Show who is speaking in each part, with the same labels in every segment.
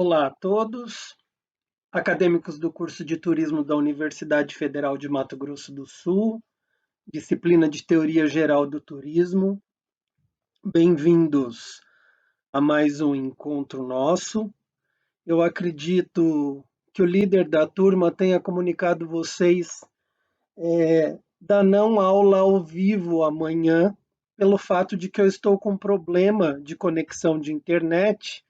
Speaker 1: Olá a todos, acadêmicos do curso de Turismo da Universidade Federal de Mato Grosso do Sul, disciplina de Teoria Geral do Turismo. Bem-vindos a mais um encontro nosso. Eu acredito que o líder da turma tenha comunicado vocês da não aula ao vivo amanhã, pelo fato de que eu estou com problema de conexão de internet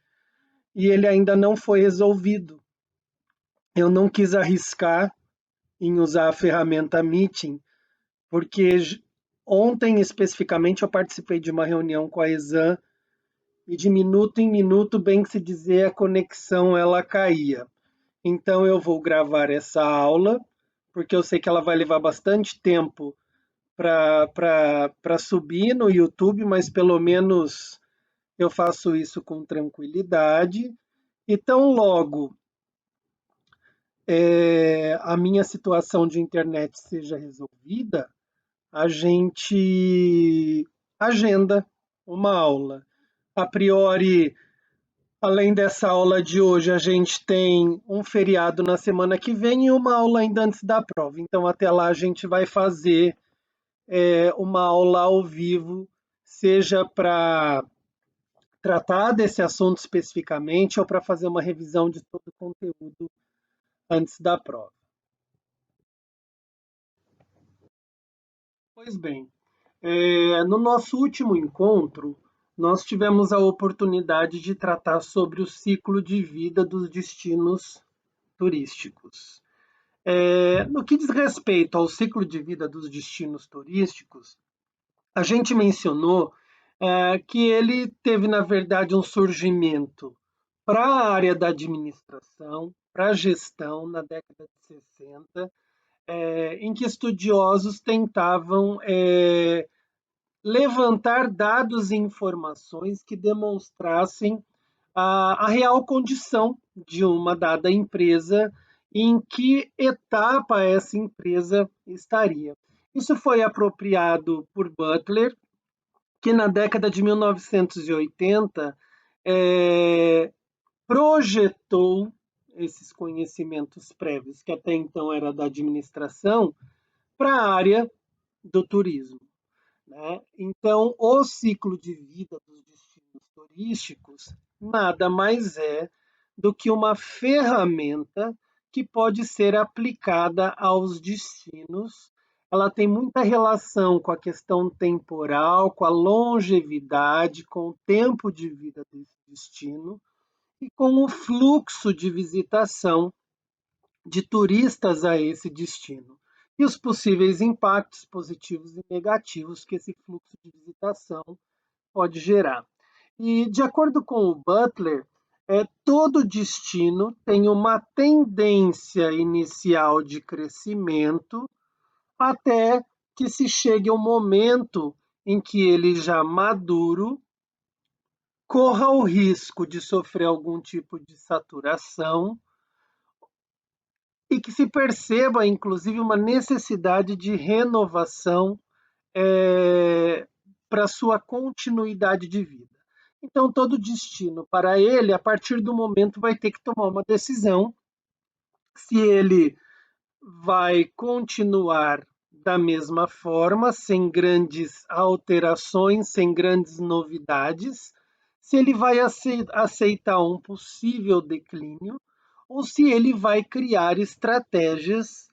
Speaker 1: e ele ainda não foi resolvido. Eu não quis arriscar em usar a ferramenta Meeting, porque ontem especificamente eu participei de uma reunião com a Exam e de minuto em minuto, bem que se dizer, a conexão ela caía. Então eu vou gravar essa aula, porque eu sei que ela vai levar bastante tempo para subir no YouTube, mas pelo menos eu faço isso com tranquilidade. E tão logo a minha situação de internet seja resolvida, a gente agenda uma aula. A priori, além dessa aula de hoje, a gente tem um feriado na semana que vem e uma aula ainda antes da prova. Então, até lá, a gente vai fazer uma aula ao vivo, seja para tratar desse assunto especificamente ou para fazer uma revisão de todo o conteúdo antes da prova. Pois bem, no nosso último encontro, nós tivemos a oportunidade de tratar sobre o ciclo de vida dos destinos turísticos. No que diz respeito ao ciclo de vida dos destinos turísticos, a gente mencionou que ele teve, na verdade, um surgimento para a área da administração, para a gestão, na década de 60, em que estudiosos tentavam levantar dados e informações que demonstrassem a real condição de uma dada empresa, em que etapa essa empresa estaria. Isso foi apropriado por Butler, que na década de 1980 projetou esses conhecimentos prévios, que até então era da administração, para a área do turismo. Né? Então, o ciclo de vida dos destinos turísticos nada mais é do que uma ferramenta que pode ser aplicada aos destinos. Ela tem muita relação com a questão temporal, com a longevidade, com o tempo de vida desse destino e com o fluxo de visitação de turistas a esse destino e os possíveis impactos positivos e negativos que esse fluxo de visitação pode gerar. E, de acordo com o Butler, todo destino tem uma tendência inicial de crescimento até que se chegue ao momento em que ele já maduro corra o risco de sofrer algum tipo de saturação e que se perceba, inclusive, uma necessidade de renovação para sua continuidade de vida. Então, todo destino para ele, a partir do momento, vai ter que tomar uma decisão se ele vai continuar da mesma forma, sem grandes alterações, sem grandes novidades, se ele vai aceitar um possível declínio ou se ele vai criar estratégias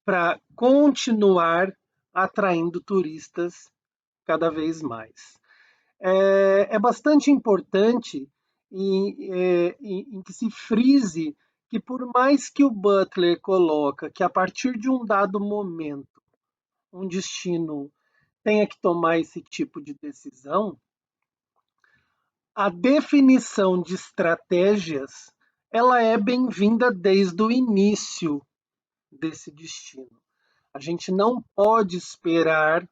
Speaker 1: para continuar atraindo turistas cada vez mais. É bastante importante em que se frise que, por mais que o Butler coloca que a partir de um dado momento um destino tenha que tomar esse tipo de decisão, a definição de estratégias ela é bem-vinda desde o início desse destino. A gente não pode esperar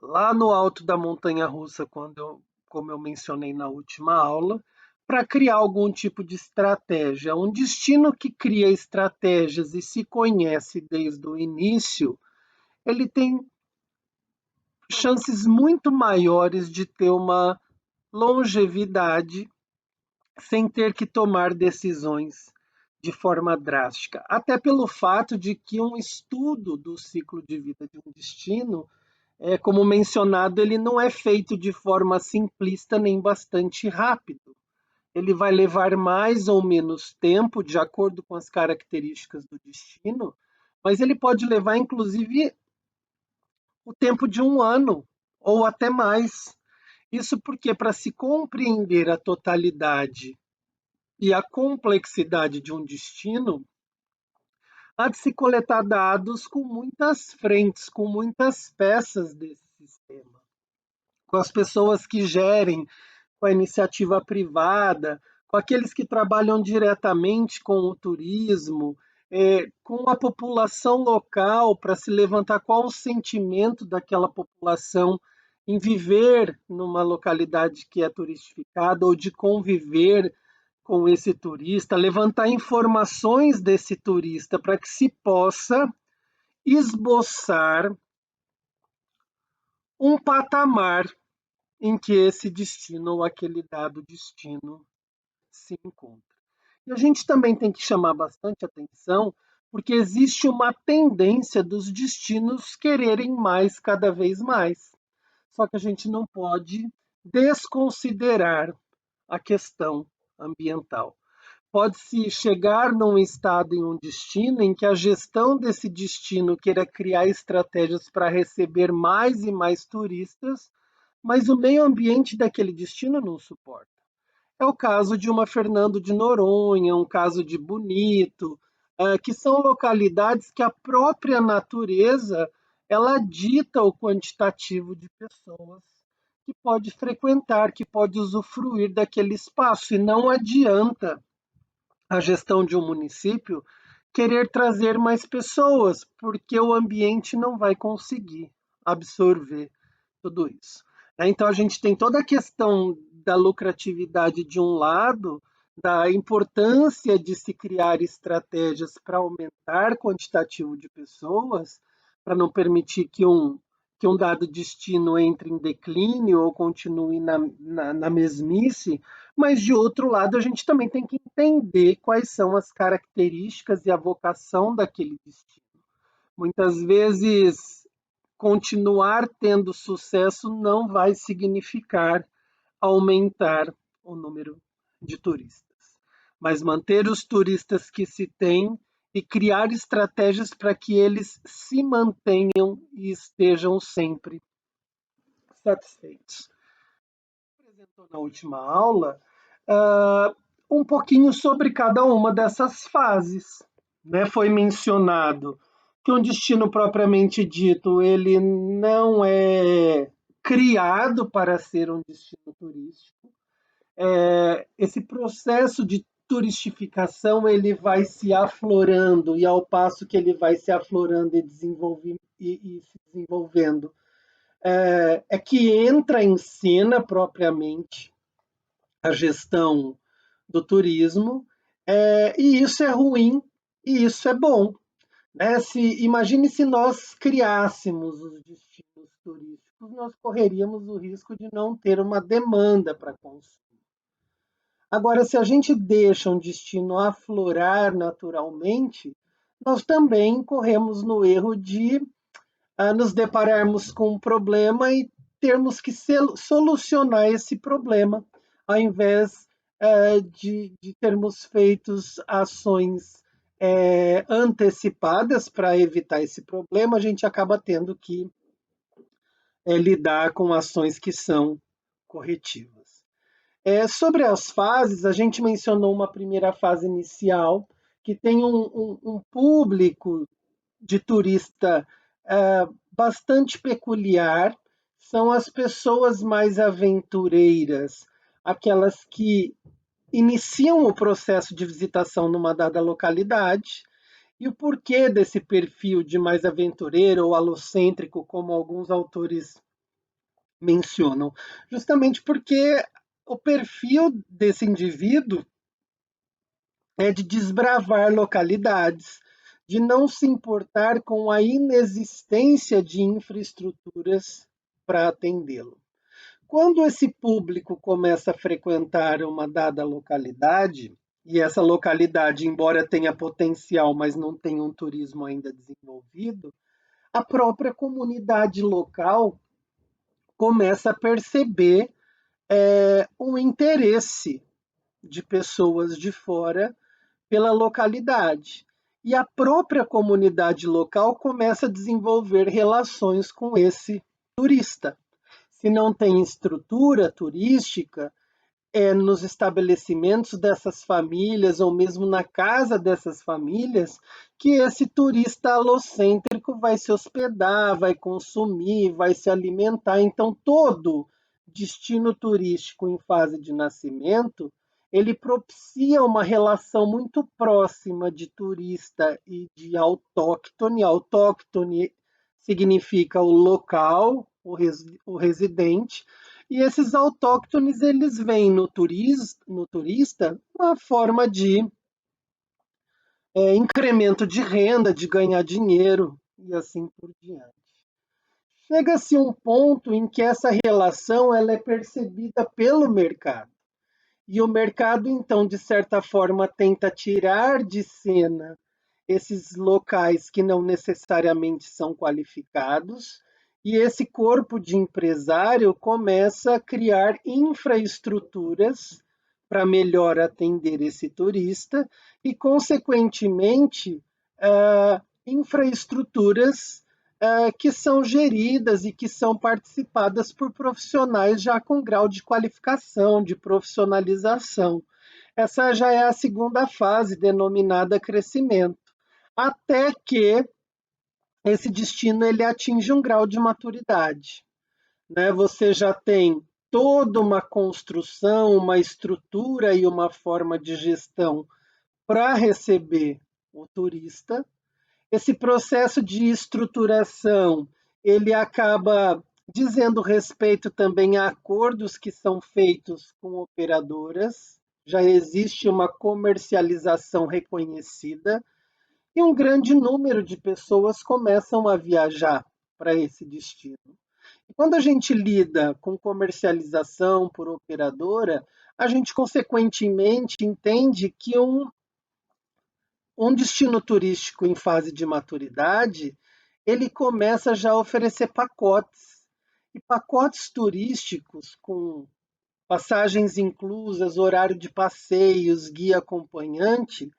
Speaker 1: lá no alto da montanha russa, como eu mencionei na última aula, para criar algum tipo de estratégia. Um destino que cria estratégias e se conhece desde o início, ele tem chances muito maiores de ter uma longevidade sem ter que tomar decisões de forma drástica. Até pelo fato de que um estudo do ciclo de vida de um destino, como mencionado, ele não é feito de forma simplista nem bastante rápido. Ele vai levar mais ou menos tempo, de acordo com as características do destino, mas ele pode levar, inclusive, o tempo de um ano ou até mais. Isso porque, para se compreender a totalidade e a complexidade de um destino, há de se coletar dados com muitas frentes, com muitas peças desse sistema, com as pessoas que gerem, com a iniciativa privada, com aqueles que trabalham diretamente com o turismo, com a população local, para se levantar qual o sentimento daquela população em viver numa localidade que é turistificada ou de conviver com esse turista, levantar informações desse turista para que se possa esboçar um patamar em que esse destino ou aquele dado destino se encontra. E a gente também tem que chamar bastante atenção, porque existe uma tendência dos destinos quererem mais cada vez mais. Só que a gente não pode desconsiderar a questão ambiental. Pode-se chegar num estado, em um destino, em que a gestão desse destino queira criar estratégias para receber mais e mais turistas, mas o meio ambiente daquele destino não suporta. É o caso de uma Fernando de Noronha, um caso de Bonito, que são localidades que a própria natureza ela dita o quantitativo de pessoas que pode frequentar, que pode usufruir daquele espaço, e não adianta a gestão de um município querer trazer mais pessoas, porque o ambiente não vai conseguir absorver tudo isso. Então, a gente tem toda a questão da lucratividade de um lado, da importância de se criar estratégias para aumentar o quantitativo de pessoas, para não permitir que um dado destino entre em declínio ou continue na mesmice, mas, de outro lado, a gente também tem que entender quais são as características e a vocação daquele destino. Muitas vezes, continuar tendo sucesso não vai significar aumentar o número de turistas, mas manter os turistas que se tem e criar estratégias para que eles se mantenham e estejam sempre satisfeitos. Apresentou na última aula um pouquinho sobre cada uma dessas fases. Né? Foi mencionado que um destino propriamente dito ele não é criado para ser um destino turístico. Esse processo de turistificação ele vai se aflorando e ao passo que ele vai se aflorando e se desenvolvendo, que entra em cena propriamente a gestão do turismo, e isso é ruim e isso é bom. Né? Imagine se nós criássemos os destinos turísticos, nós correríamos o risco de não ter uma demanda para consumo. Agora, se a gente deixa um destino aflorar naturalmente, nós também corremos no erro de nos depararmos com um problema e termos que solucionar esse problema, ao invés de termos feito ações antecipadas para evitar esse problema, a gente acaba tendo que lidar com ações que são corretivas. Sobre as fases, a gente mencionou uma primeira fase inicial, que tem um público de turista bastante peculiar, são as pessoas mais aventureiras, aquelas que iniciam o processo de visitação numa dada localidade. E o porquê desse perfil de mais aventureiro ou alocêntrico, como alguns autores mencionam? Justamente porque o perfil desse indivíduo é de desbravar localidades, de não se importar com a inexistência de infraestruturas para atendê-lo. Quando esse público começa a frequentar uma dada localidade, e essa localidade, embora tenha potencial, mas não tem um turismo ainda desenvolvido, a própria comunidade local começa a perceber um interesse de pessoas de fora pela localidade. E a própria comunidade local começa a desenvolver relações com esse turista. Se não tem estrutura turística, nos estabelecimentos dessas famílias, ou mesmo na casa dessas famílias, que esse turista alocêntrico vai se hospedar, vai consumir, vai se alimentar. Então, todo destino turístico em fase de nascimento, ele propicia uma relação muito próxima de turista e de autóctone. Autóctone significa o local, o residente, e esses autóctones, eles veem no turista uma forma de incremento de renda, de ganhar dinheiro e assim por diante. Chega-se um ponto em que essa relação ela é percebida pelo mercado. E o mercado, então, de certa forma, tenta tirar de cena esses locais que não necessariamente são qualificados, e esse corpo de empresário começa a criar infraestruturas para melhor atender esse turista e, consequentemente, infraestruturas que são geridas e que são participadas por profissionais já com grau de qualificação, de profissionalização. Essa já é a segunda fase, denominada crescimento, até que esse destino ele atinge um grau de maturidade, né? Você já tem toda uma construção, uma estrutura e uma forma de gestão para receber o turista. Esse processo de estruturação, ele acaba dizendo respeito também a acordos que são feitos com operadoras, já existe uma comercialização reconhecida e um grande número de pessoas começam a viajar para esse destino. E quando a gente lida com comercialização por operadora, a gente consequentemente entende que um destino turístico em fase de maturidade, ele começa já a oferecer pacotes. E pacotes turísticos com passagens inclusas, horário de passeios, guia acompanhante,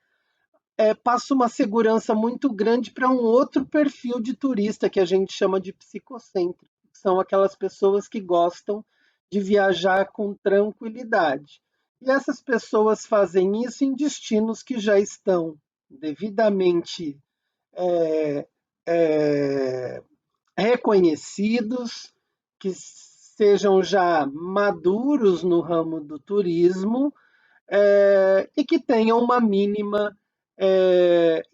Speaker 1: passa uma segurança muito grande para um outro perfil de turista que a gente chama de psicocêntrico. São aquelas pessoas que gostam de viajar com tranquilidade. E essas pessoas fazem isso em destinos que já estão devidamente é, é, reconhecidos, que sejam já maduros no ramo do turismo e que tenham uma mínima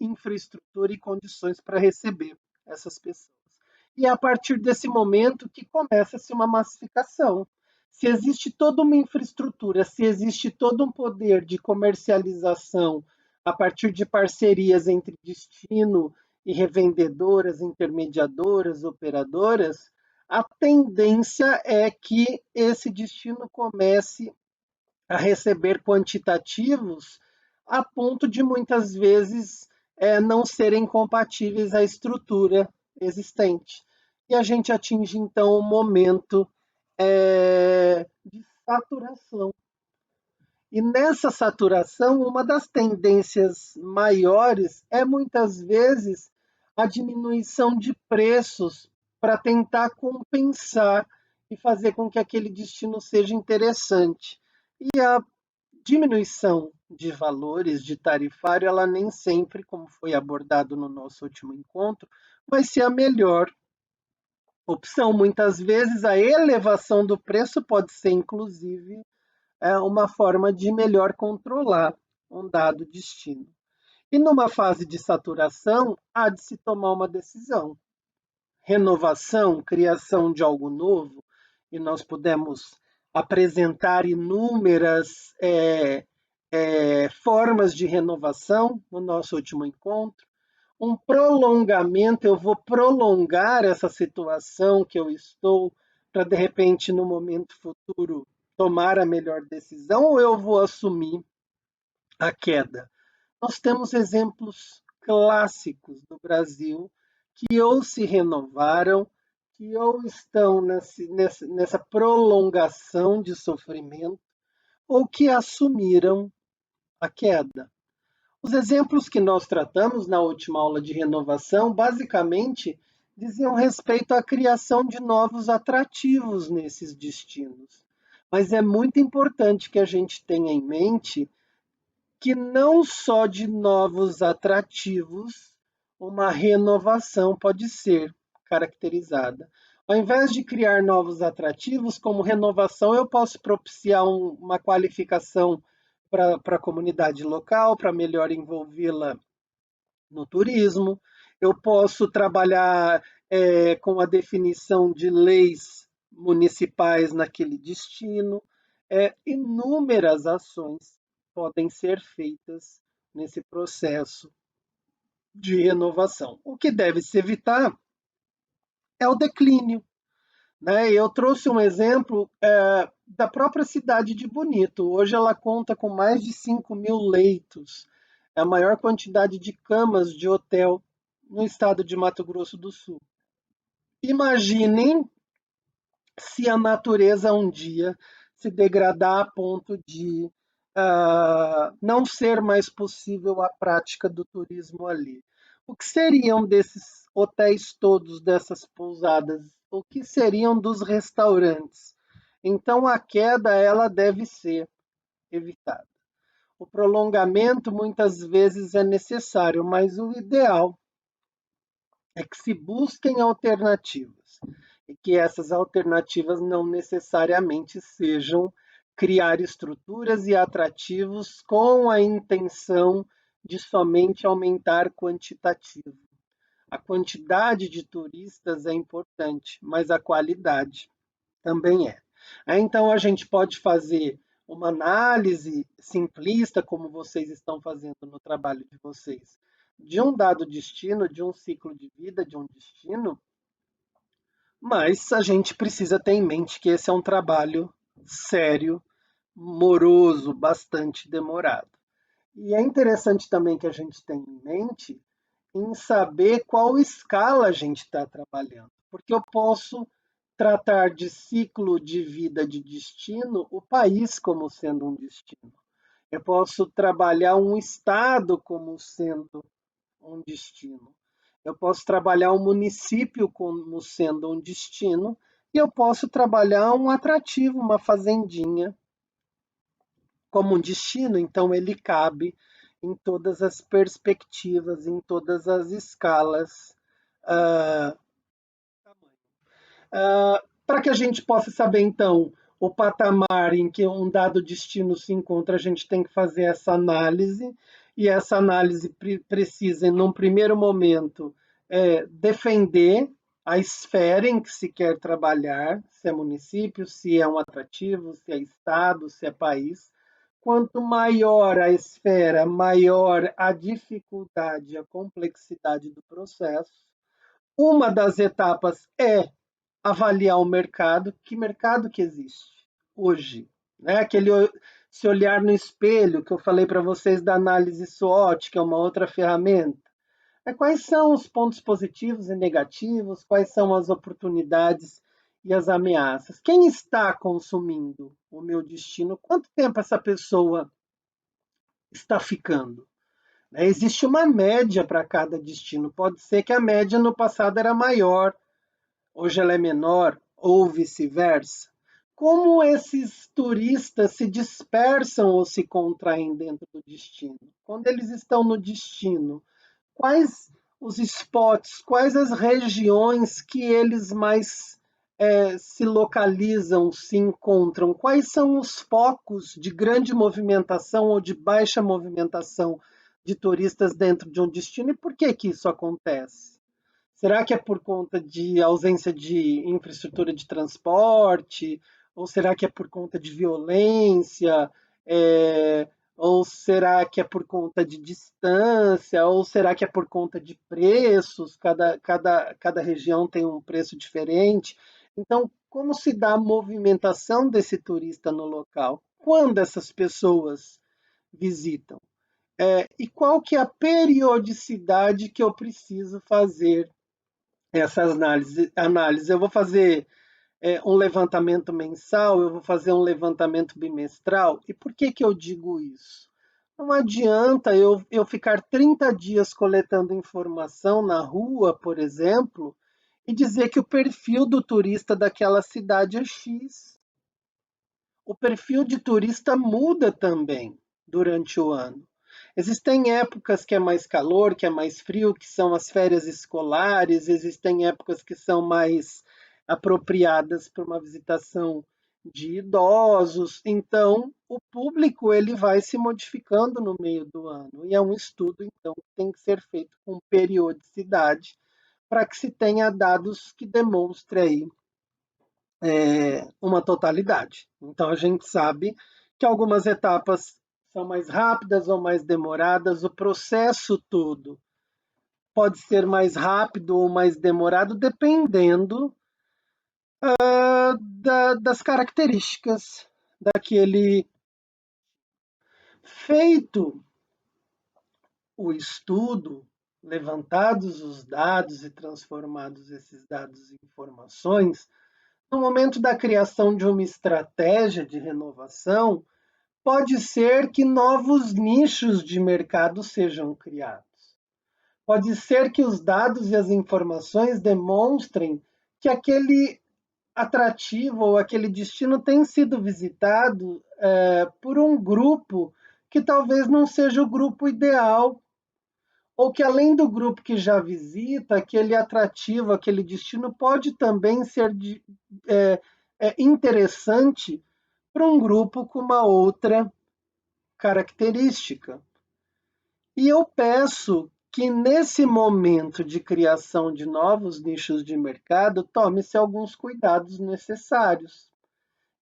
Speaker 1: infraestrutura e condições para receber essas pessoas. E é a partir desse momento que começa-se uma massificação. Se existe toda uma infraestrutura, se existe todo um poder de comercialização a partir de parcerias entre destino e revendedoras, intermediadoras, operadoras, a tendência é que esse destino comece a receber quantitativos a ponto de muitas vezes não serem compatíveis à estrutura existente. E a gente atinge então um momento de saturação. E nessa saturação, uma das tendências maiores é muitas vezes a diminuição de preços para tentar compensar e fazer com que aquele destino seja interessante. E a diminuição de valores de tarifário, ela nem sempre, como foi abordado no nosso último encontro, vai ser a melhor opção. Muitas vezes a elevação do preço pode ser, inclusive, uma forma de melhor controlar um dado destino. E numa fase de saturação, há de se tomar uma decisão. Renovação, criação de algo novo, e nós pudemos apresentar inúmeras formas de renovação no nosso último encontro. Um prolongamento, eu vou prolongar essa situação que eu estou para, de repente, no momento futuro, tomar a melhor decisão, ou eu vou assumir a queda? Nós temos exemplos clássicos do Brasil que ou se renovaram, que ou estão nessa prolongação de sofrimento, ou que assumiram a queda. Os exemplos que nós tratamos na última aula de renovação, basicamente, diziam respeito à criação de novos atrativos nesses destinos. Mas é muito importante que a gente tenha em mente que não só de novos atrativos uma renovação pode ser caracterizada. Ao invés de criar novos atrativos, como renovação, eu posso propiciar uma qualificação para a comunidade local, para melhor envolvê-la no turismo. Eu posso trabalhar com a definição de leis municipais naquele destino. Inúmeras ações podem ser feitas nesse processo de renovação. O que deve se evitar é o declínio. Né? Eu trouxe um exemplo da própria cidade de Bonito. Hoje ela conta com mais de 5.000 leitos, é a maior quantidade de camas de hotel no estado de Mato Grosso do Sul. Imaginem se a natureza um dia se degradar a ponto de não ser mais possível a prática do turismo ali. O que seriam desses hotéis todos, dessas pousadas? O que seriam dos restaurantes? Então a queda ela deve ser evitada. O prolongamento muitas vezes é necessário, mas o ideal é que se busquem alternativas e que essas alternativas não necessariamente sejam criar estruturas e atrativos com a intenção de somente aumentar quantitativo. A quantidade de turistas é importante, mas a qualidade também é. Então a gente pode fazer uma análise simplista, como vocês estão fazendo no trabalho de vocês, de um dado destino, de um ciclo de vida, de um destino, mas a gente precisa ter em mente que esse é um trabalho sério, moroso, bastante demorado. E é interessante também que a gente tenha em mente em saber qual escala a gente está trabalhando, porque eu posso tratar de ciclo de vida de destino o país como sendo um destino. Eu posso trabalhar um estado como sendo um destino. Eu posso trabalhar um município como sendo um destino e eu posso trabalhar um atrativo, uma fazendinha como um destino. Então ele cabe em todas as perspectivas, em todas as escalas. Uh, para que a gente possa saber, então, o patamar em que um dado destino se encontra, a gente tem que fazer essa análise, e essa análise precisa, num primeiro momento, defender a esfera em que se quer trabalhar, se é município, se é um atrativo, se é estado, se é país. Quanto maior a esfera, maior a dificuldade, a complexidade do processo. Uma das etapas é avaliar o mercado, que mercado que existe hoje, né? Se olhar no espelho que eu falei para vocês da análise SWOT, que é uma outra ferramenta. Quais são os pontos positivos e negativos? Quais são as oportunidades e as ameaças? Quem está consumindo o meu destino? Quanto tempo essa pessoa está ficando? Existe uma média para cada destino. Pode ser que a média no passado era maior, hoje ela é menor, ou vice-versa. Como esses turistas se dispersam ou se contraem dentro do destino? Quando eles estão no destino, quais os spots, quais as regiões que eles mais se localizam, se encontram? Quais são os focos de grande movimentação ou de baixa movimentação de turistas dentro de um destino? E por que que isso acontece? Será que é por conta de ausência de infraestrutura de transporte? Ou será que é por conta de violência? Ou será que é por conta de distância? Ou será que é por conta de preços? Cada região tem um preço diferente. Então, como se dá a movimentação desse turista no local? Quando essas pessoas visitam? E qual que é a periodicidade que eu preciso fazer essa análise? Eu vou fazer um levantamento mensal, eu vou fazer um levantamento bimestral. E por que, que eu digo isso? Não adianta eu ficar 30 dias coletando informação na rua, por exemplo, e dizer que o perfil do turista daquela cidade é X. O perfil de turista muda também durante o ano. Existem épocas que é mais calor, que é mais frio, que são as férias escolares, existem épocas que são mais apropriadas para uma visitação de idosos. Então, o público ele vai se modificando no meio do ano. E é um estudo, então, que tem que ser feito com periodicidade para que se tenha dados que demonstrem aí uma totalidade. Então, a gente sabe que algumas etapas são mais rápidas ou mais demoradas, o processo todo pode ser mais rápido ou mais demorado, dependendo das características daquele. Feito o estudo, levantados os dados e transformados esses dados em informações, no momento da criação de uma estratégia de renovação, pode ser que novos nichos de mercado sejam criados. Pode ser que os dados e as informações demonstrem que aquele atrativo ou aquele destino tem sido visitado por um grupo que talvez não seja o grupo ideal, ou que além do grupo que já visita, aquele atrativo, aquele destino pode também ser interessante para um grupo com uma outra característica. E eu peço que nesse momento de criação de novos nichos de mercado, tome-se alguns cuidados necessários.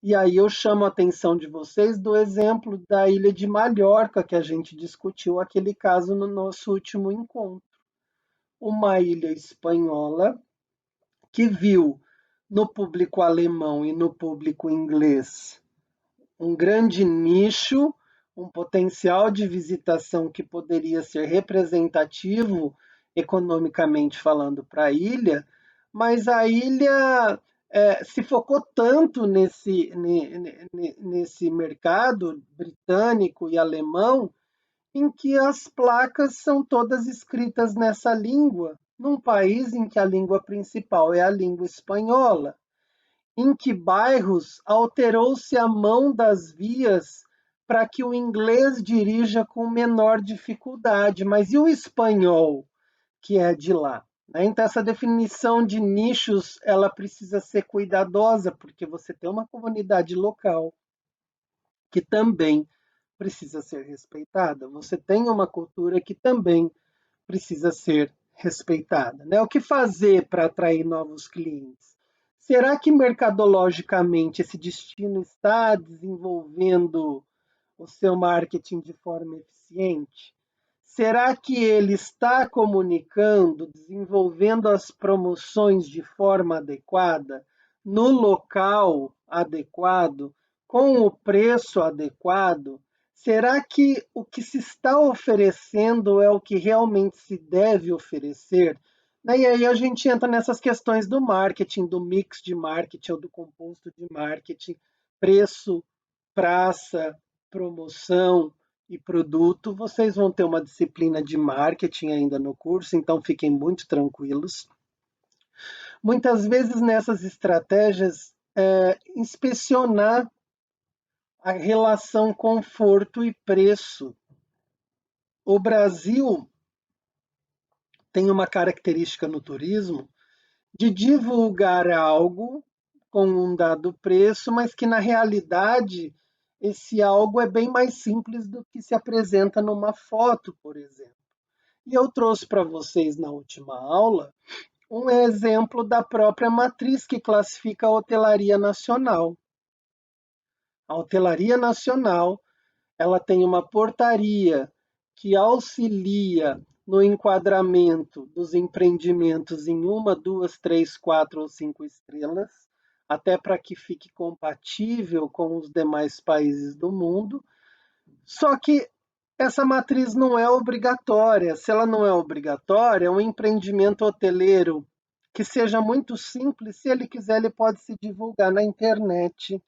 Speaker 1: E aí eu chamo a atenção de vocês do exemplo da ilha de Mallorca, que a gente discutiu aquele caso no nosso último encontro. Uma ilha espanhola que viu no público alemão e no público inglês um grande nicho, um potencial de visitação que poderia ser representativo economicamente falando para a ilha, mas a ilha se focou tanto nesse mercado britânico e alemão em que as placas são todas escritas nessa língua, num país em que a língua principal é a língua espanhola. Em que bairros alterou-se a mão das vias para que o inglês dirija com menor dificuldade, mas e o espanhol, que é de lá? Então, essa definição de nichos ela precisa ser cuidadosa, porque você tem uma comunidade local que também precisa ser respeitada. Você tem uma cultura que também precisa ser respeitada. Né? O que fazer para atrair novos clientes? Será que mercadologicamente esse destino está desenvolvendo o seu marketing de forma eficiente? Será que ele está comunicando, desenvolvendo as promoções de forma adequada, no local adequado, com o preço adequado? Será que o que se está oferecendo é o que realmente se deve oferecer? E aí a gente entra nessas questões do marketing, do mix de marketing ou do composto de marketing, preço, praça, promoção e produto. Vocês vão ter uma disciplina de marketing ainda no curso, então fiquem muito tranquilos. Muitas vezes nessas estratégias, inspecionar a relação conforto e preço. O Brasil tem uma característica no turismo de divulgar algo com um dado preço, mas que na realidade esse algo é bem mais simples do que se apresenta numa foto, por exemplo. E eu trouxe para vocês na última aula um exemplo da própria matriz que classifica a hotelaria nacional. A hotelaria nacional, ela tem uma portaria que auxilia no enquadramento dos empreendimentos em uma, duas, três, quatro ou cinco estrelas. até para que fique compatível com os demais países do mundo. Só que essa matriz não é obrigatória. Se ela não é obrigatória, um empreendimento hoteleiro que seja muito simples, se ele quiser, ele pode se divulgar na internet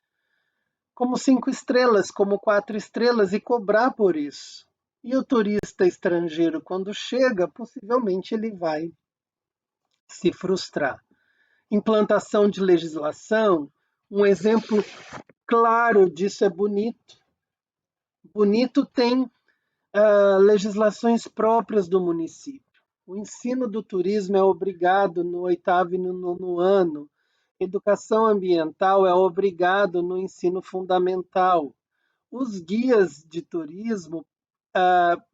Speaker 1: como 5 estrelas, como 4 estrelas e cobrar por isso. E o turista estrangeiro, quando chega, possivelmente ele vai se frustrar. Implantação de legislação, um exemplo claro disso é Bonito. Bonito tem legislações próprias do município. O ensino do turismo é obrigado no 8º e no 9º ano. Educação ambiental é obrigado no ensino fundamental. Os guias de turismo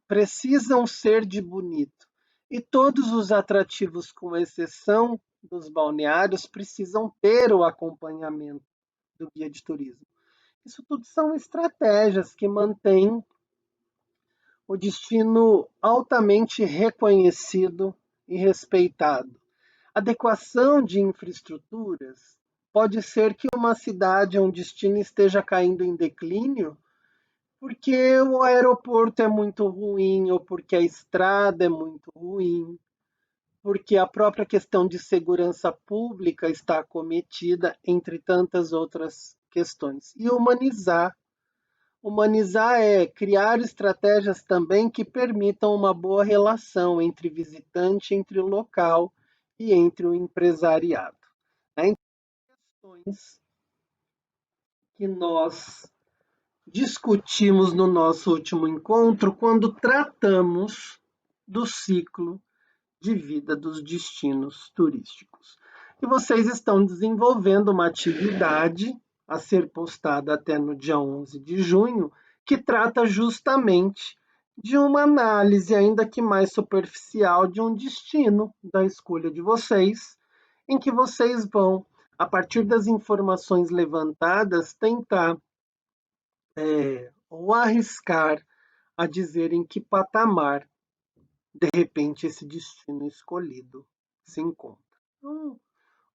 Speaker 1: precisam ser de Bonito. E todos os atrativos, com exceção dos balneários, precisam ter o acompanhamento do guia de turismo. Isso tudo são estratégias que mantêm o destino altamente reconhecido e respeitado. Adequação de infraestruturas. Pode ser que uma cidade, um destino esteja caindo em declínio porque o aeroporto é muito ruim, ou porque a estrada é muito ruim, porque a própria questão de segurança pública está acometida, entre tantas outras questões. E humanizar. Humanizar é criar estratégias também que permitam uma boa relação entre visitante, entre o local e entre o empresariado. Né? Questões que nós discutimos no nosso último encontro quando tratamos do ciclo de vida dos destinos turísticos. E vocês estão desenvolvendo uma atividade a ser postada até no dia 11 de junho, que trata justamente de uma análise, ainda que mais superficial, de um destino da escolha de vocês, em que vocês vão, a partir das informações levantadas, tentar ou arriscar a dizer em que patamar, de repente, esse destino escolhido se encontra.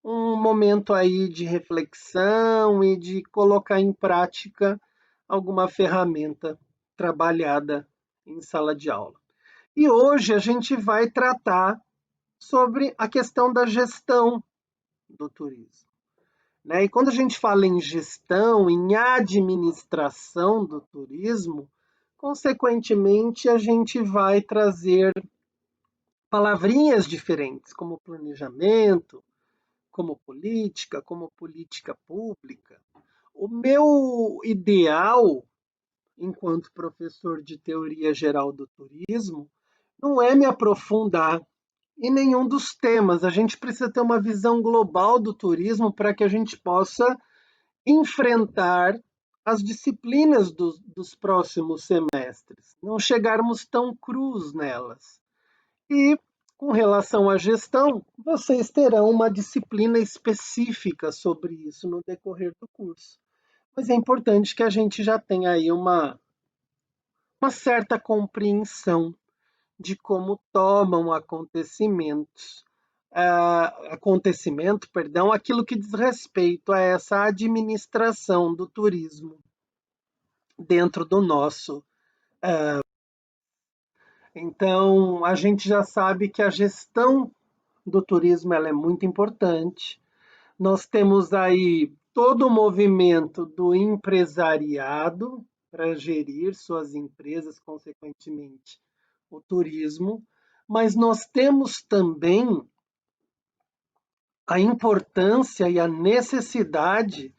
Speaker 1: Um momento aí de reflexão e de colocar em prática alguma ferramenta trabalhada em sala de aula. E hoje a gente vai tratar sobre a questão da gestão do turismo. Né? E quando a gente fala em gestão, em administração do turismo, consequentemente a gente vai trazer palavrinhas diferentes, como planejamento, como política pública. O meu ideal, enquanto professor de teoria geral do turismo, não é me aprofundar em nenhum dos temas. A gente precisa ter uma visão global do turismo para que a gente possa enfrentar as disciplinas dos próximos semestres, não chegarmos tão crus nelas. E, com relação à gestão, vocês terão uma disciplina específica sobre isso no decorrer do curso. Mas é importante que a gente já tenha aí uma certa compreensão de como tomam aquilo que diz respeito a essa administração do turismo dentro do nosso. Então, a gente já sabe que a gestão do turismo ela é muito importante. Nós temos aí todo o movimento do empresariado para gerir suas empresas, consequentemente, o turismo, mas nós temos também a importância e a necessidade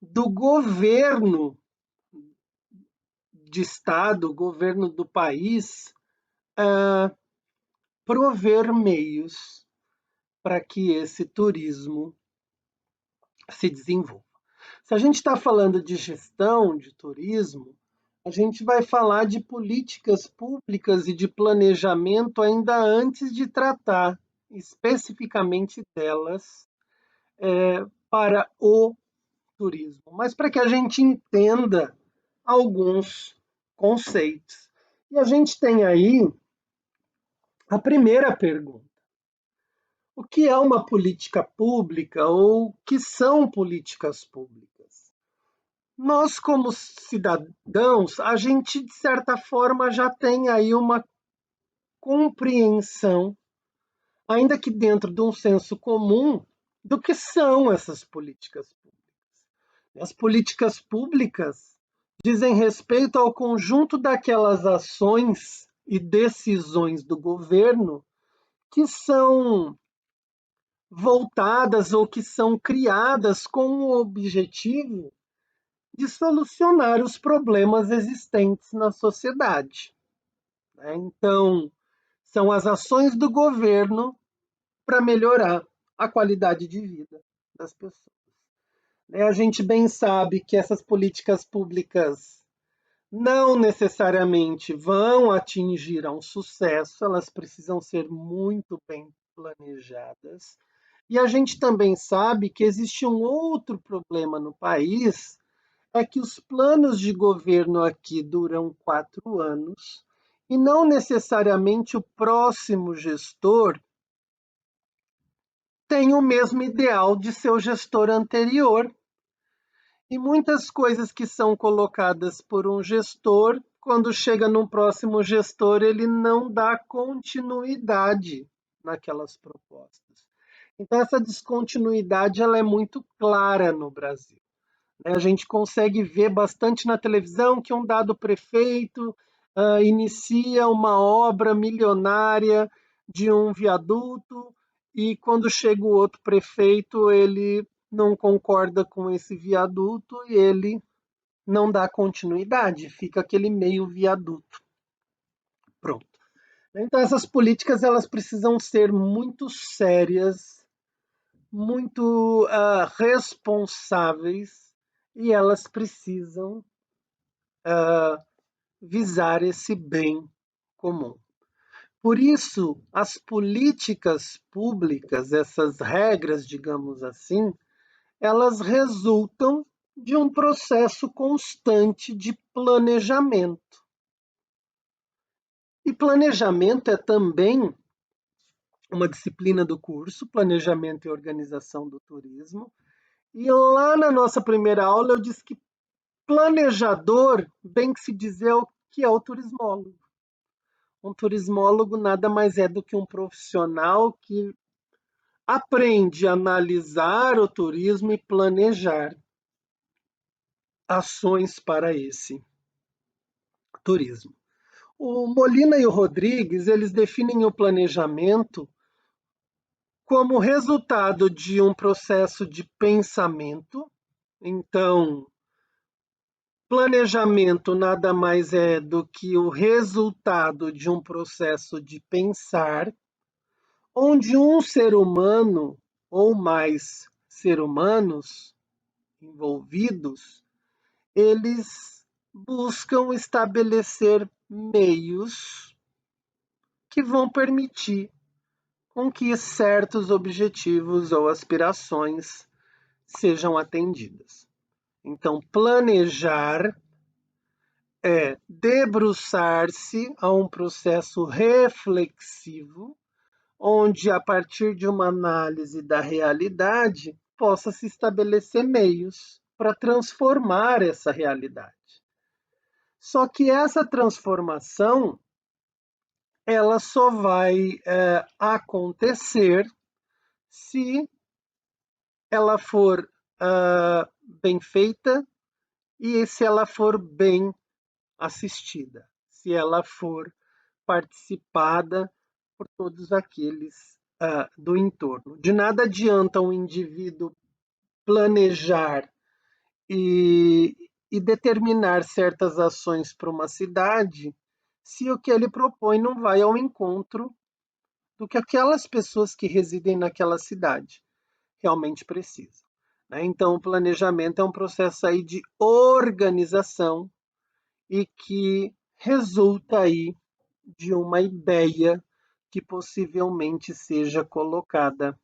Speaker 1: do governo de estado, governo do país, prover meios para que esse turismo se desenvolva. Se a gente está falando de gestão de turismo, a gente vai falar de políticas públicas e de planejamento ainda antes de tratar especificamente delas para o turismo, mas para que a gente entenda alguns conceitos. E a gente tem aí a primeira pergunta. O que é uma política pública ou o que são políticas públicas? Nós, como cidadãos, a gente, de certa forma, já tem aí uma compreensão, ainda que dentro de um senso comum, do que são essas políticas públicas. As políticas públicas dizem respeito ao conjunto daquelas ações e decisões do governo que são voltadas ou que são criadas com o objetivo de solucionar os problemas existentes na sociedade. Então, são as ações do governo para melhorar a qualidade de vida das pessoas. A gente bem sabe que essas políticas públicas não necessariamente vão atingir a um sucesso, elas precisam ser muito bem planejadas. E a gente também sabe que existe um outro problema no país, é que os planos de governo aqui duram 4 anos e não necessariamente o próximo gestor tem o mesmo ideal de seu gestor anterior. E muitas coisas que são colocadas por um gestor, quando chega num próximo gestor, ele não dá continuidade naquelas propostas. Então, essa descontinuidade ela é muito clara no Brasil. A gente consegue ver bastante na televisão que um dado prefeito inicia uma obra milionária de um viaduto e quando chega o outro prefeito, ele não concorda com esse viaduto e ele não dá continuidade, fica aquele meio viaduto. Pronto. Então essas políticas elas precisam ser muito sérias, muito responsáveis e elas precisam visar esse bem comum. Por isso, as políticas públicas, essas regras, digamos assim, elas resultam de um processo constante de planejamento. E planejamento é também uma disciplina do curso, Planejamento e Organização do Turismo. E lá na nossa primeira aula eu disse que planejador, bem que se dizer o que é o turismólogo. Um turismólogo nada mais é do que um profissional que aprende a analisar o turismo e planejar ações para esse turismo. O Molina e o Rodrigues, eles definem o planejamento como resultado de um processo de pensamento. Então, planejamento nada mais é do que o resultado de um processo de pensar, onde um ser humano ou mais seres humanos envolvidos, eles buscam estabelecer meios que vão permitir com que certos objetivos ou aspirações sejam atendidas. Então, planejar é debruçar-se a um processo reflexivo, onde, a partir de uma análise da realidade, possa se estabelecer meios para transformar essa realidade. Só que essa transformação ela só vai acontecer se ela for bem feita e se ela for bem assistida, se ela for participada por todos aqueles do entorno. De nada adianta um indivíduo planejar e determinar certas ações para uma cidade se o que ele propõe não vai ao encontro do que aquelas pessoas que residem naquela cidade realmente precisam. Então, o planejamento é um processo aí de organização e que resulta aí de uma ideia que possivelmente seja colocada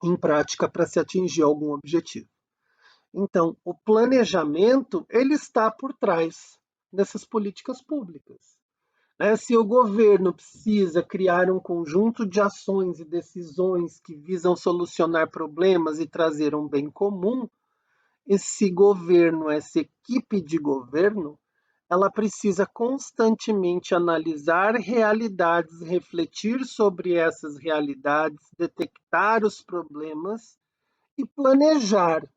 Speaker 1: em prática para se atingir algum objetivo. Então, o planejamento ele está por trás dessas políticas públicas. né? Se o governo precisa criar um conjunto de ações e decisões que visam solucionar problemas e trazer um bem comum, esse governo, essa equipe de governo, ela precisa constantemente analisar realidades, refletir sobre essas realidades, detectar os problemas e planejar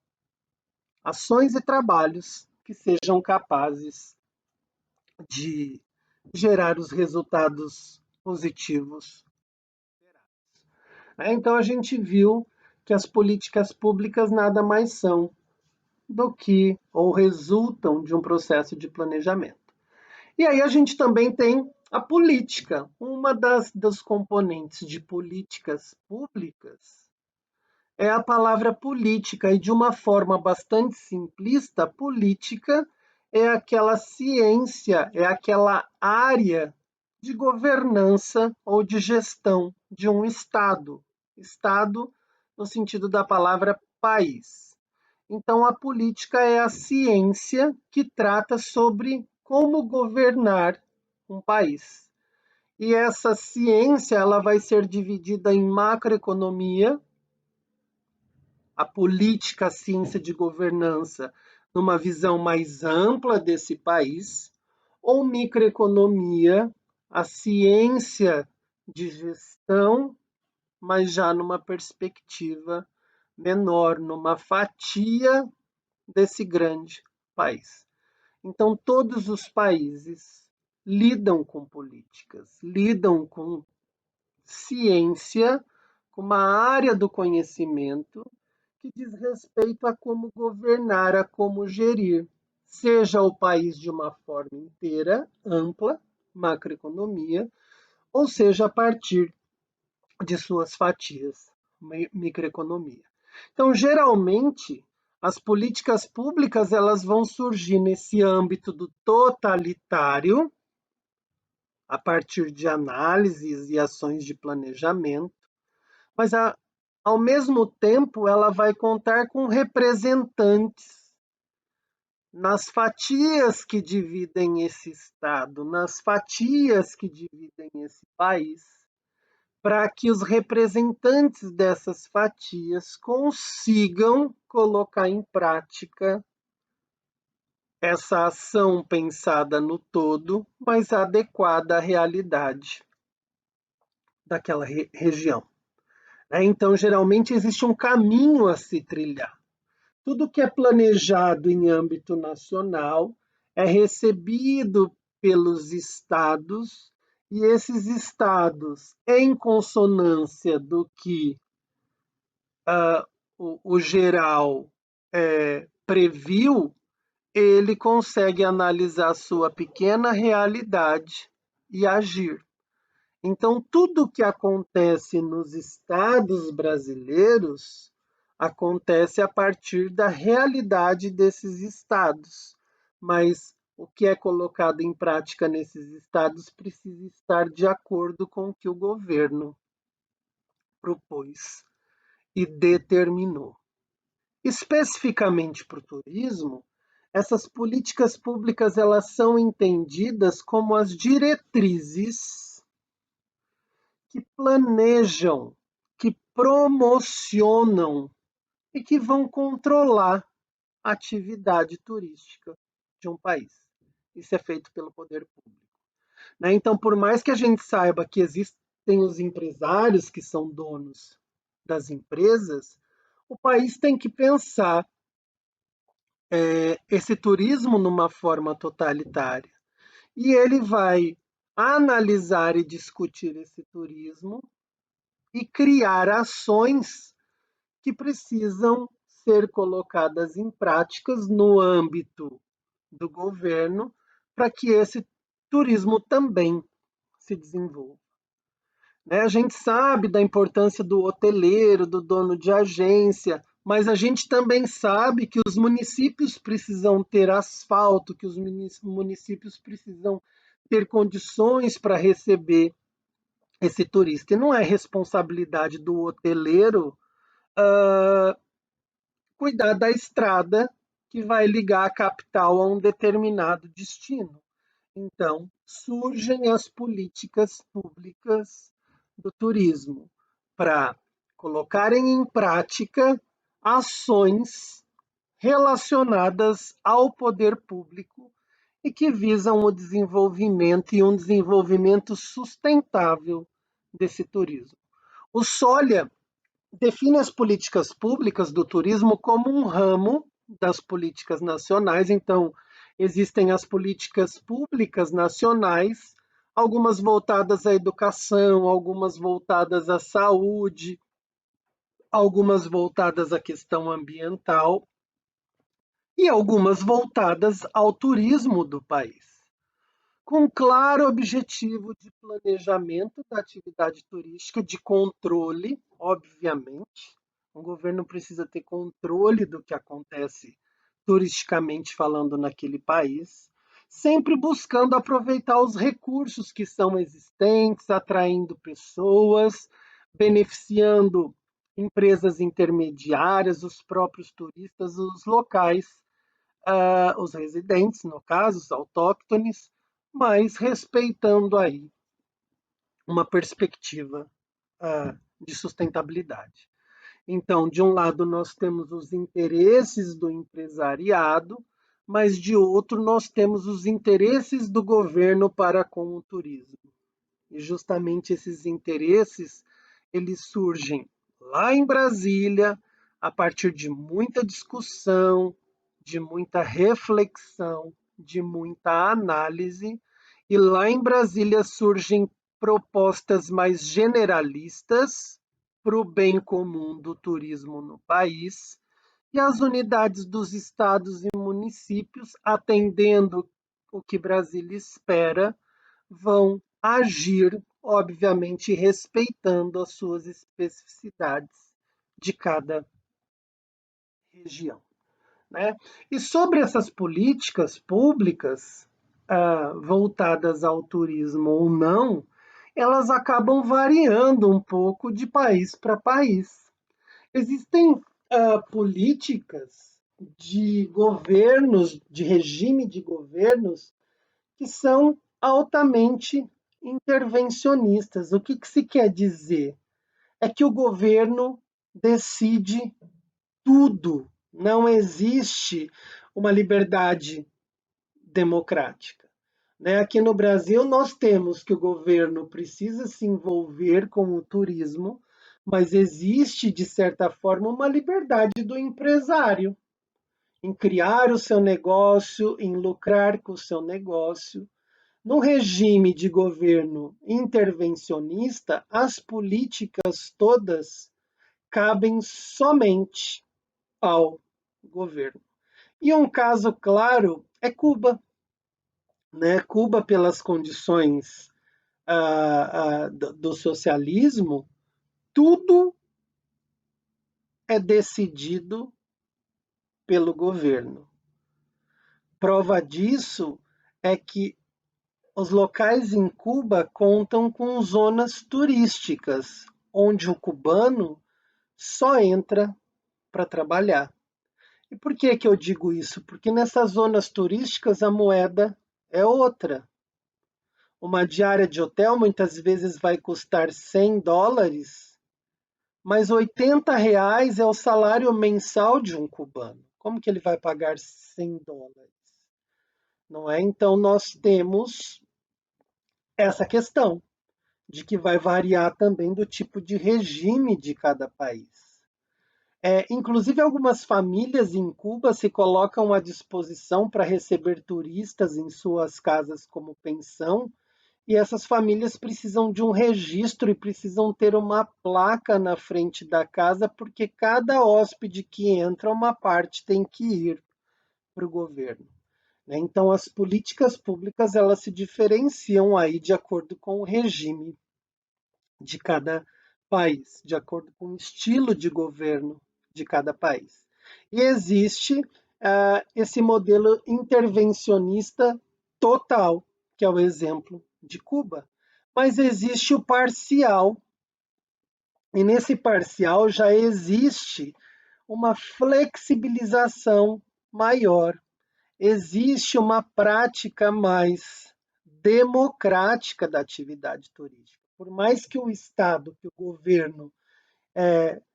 Speaker 1: ações e trabalhos que sejam capazes de gerar os resultados positivos. Então a gente viu que as políticas públicas nada mais são do que ou resultam de um processo de planejamento. E aí a gente também tem a política. Uma dos componentes de políticas públicas é a palavra política, e de uma forma bastante simplista, política é aquela ciência, é aquela área de governança ou de gestão de um Estado. Estado no sentido da palavra país. Então, a política é a ciência que trata sobre como governar um país. E essa ciência ela vai ser dividida em macroeconomia, a política, a ciência de governança, numa visão mais ampla desse país, ou microeconomia, a ciência de gestão, mas já numa perspectiva menor, numa fatia desse grande país. Então, todos os países lidam com políticas, lidam com ciência, com uma área do conhecimento que diz respeito a como governar, a como gerir, seja o país de uma forma inteira, ampla, macroeconomia, ou seja a partir de suas fatias, microeconomia. Então, geralmente, as políticas públicas elas vão surgir nesse âmbito do totalitário, a partir de análises e ações de planejamento, mas ao mesmo tempo ela vai contar com representantes nas fatias que dividem esse Estado, nas fatias que dividem esse país, para que os representantes dessas fatias consigam colocar em prática essa ação pensada no todo, mas adequada à realidade daquela região. Então, geralmente, existe um caminho a se trilhar. Tudo que é planejado em âmbito nacional é recebido pelos estados, e esses estados, em consonância do que o geral previu, ele consegue analisar sua pequena realidade e agir. Então, tudo que acontece nos estados brasileiros acontece a partir da realidade desses estados, mas o que é colocado em prática nesses estados precisa estar de acordo com o que o governo propôs e determinou. Especificamente para o turismo, essas políticas públicas elas são entendidas como as diretrizes que planejam, que promocionam e que vão controlar a atividade turística de um país. Isso é feito pelo poder público. Então, por mais que a gente saiba que existem os empresários que são donos das empresas, o país tem que pensar esse turismo numa forma totalitária. E ele vai analisar e discutir esse turismo e criar ações que precisam ser colocadas em práticas no âmbito do governo para que esse turismo também se desenvolva. A gente sabe da importância do hoteleiro, do dono de agência, mas a gente também sabe que os municípios precisam ter asfalto, que os municípios precisam ter condições para receber esse turista. E não é responsabilidade do hoteleiro cuidar da estrada que vai ligar a capital a um determinado destino. Então, surgem as políticas públicas do turismo para colocarem em prática ações relacionadas ao poder público e que visam o desenvolvimento e um desenvolvimento sustentável desse turismo. O Solia define as políticas públicas do turismo como um ramo das políticas nacionais. Então, existem as políticas públicas nacionais, algumas voltadas à educação, algumas voltadas à saúde, algumas voltadas à questão ambiental e algumas voltadas ao turismo do país, com claro objetivo de planejamento da atividade turística, de controle, obviamente. O governo precisa ter controle do que acontece turisticamente falando naquele país, sempre buscando aproveitar os recursos que são existentes, atraindo pessoas, beneficiando empresas intermediárias, os próprios turistas, os locais, os residentes, no caso, os autóctones, mas respeitando aí uma perspectiva de sustentabilidade. Então, de um lado, nós temos os interesses do empresariado, mas de outro, nós temos os interesses do governo para com o turismo. E justamente esses interesses, eles surgem lá em Brasília, a partir de muita discussão, de muita reflexão, de muita análise, e lá em Brasília surgem propostas mais generalistas para o bem comum do turismo no país, e as unidades dos estados e municípios, atendendo o que Brasília espera, vão agir, obviamente respeitando as suas especificidades de cada região. Né? E sobre essas políticas públicas voltadas ao turismo ou não, elas acabam variando um pouco de país para país. Existem políticas de governos, de regime de governos, que são altamente intervencionistas. O que se quer dizer? É que o governo decide tudo, não existe uma liberdade democrática. Né? Aqui no Brasil, nós temos que o governo precisa se envolver com o turismo, mas existe, de certa forma, uma liberdade do empresário em criar o seu negócio, em lucrar com o seu negócio. No regime de governo intervencionista, as políticas todas cabem somente ao governo. E um caso claro é Cuba. Né? Cuba, pelas condições do socialismo, tudo é decidido pelo governo. Prova disso é que os locais em Cuba contam com zonas turísticas, onde o cubano só entra para trabalhar. E por que eu digo isso? Porque nessas zonas turísticas a moeda é outra. Uma diária de hotel muitas vezes vai custar $100, mas R$ 80 é o salário mensal de um cubano. Como que ele vai pagar $100? Não é? Então nós temos essa questão de que vai variar também do tipo de regime de cada país. Inclusive, algumas famílias em Cuba se colocam à disposição para receber turistas em suas casas como pensão, e essas famílias precisam de um registro e precisam ter uma placa na frente da casa, porque cada hóspede que entra, uma parte tem que ir para o governo. Né? Então, as políticas públicas elas se diferenciam aí de acordo com o regime de cada país, de acordo com o estilo de governo de cada país. E existe esse modelo intervencionista total, que é o exemplo de Cuba. Mas existe o parcial, e nesse parcial já existe uma flexibilização maior, existe uma prática mais democrática da atividade turística. Por mais que o Estado, que o governo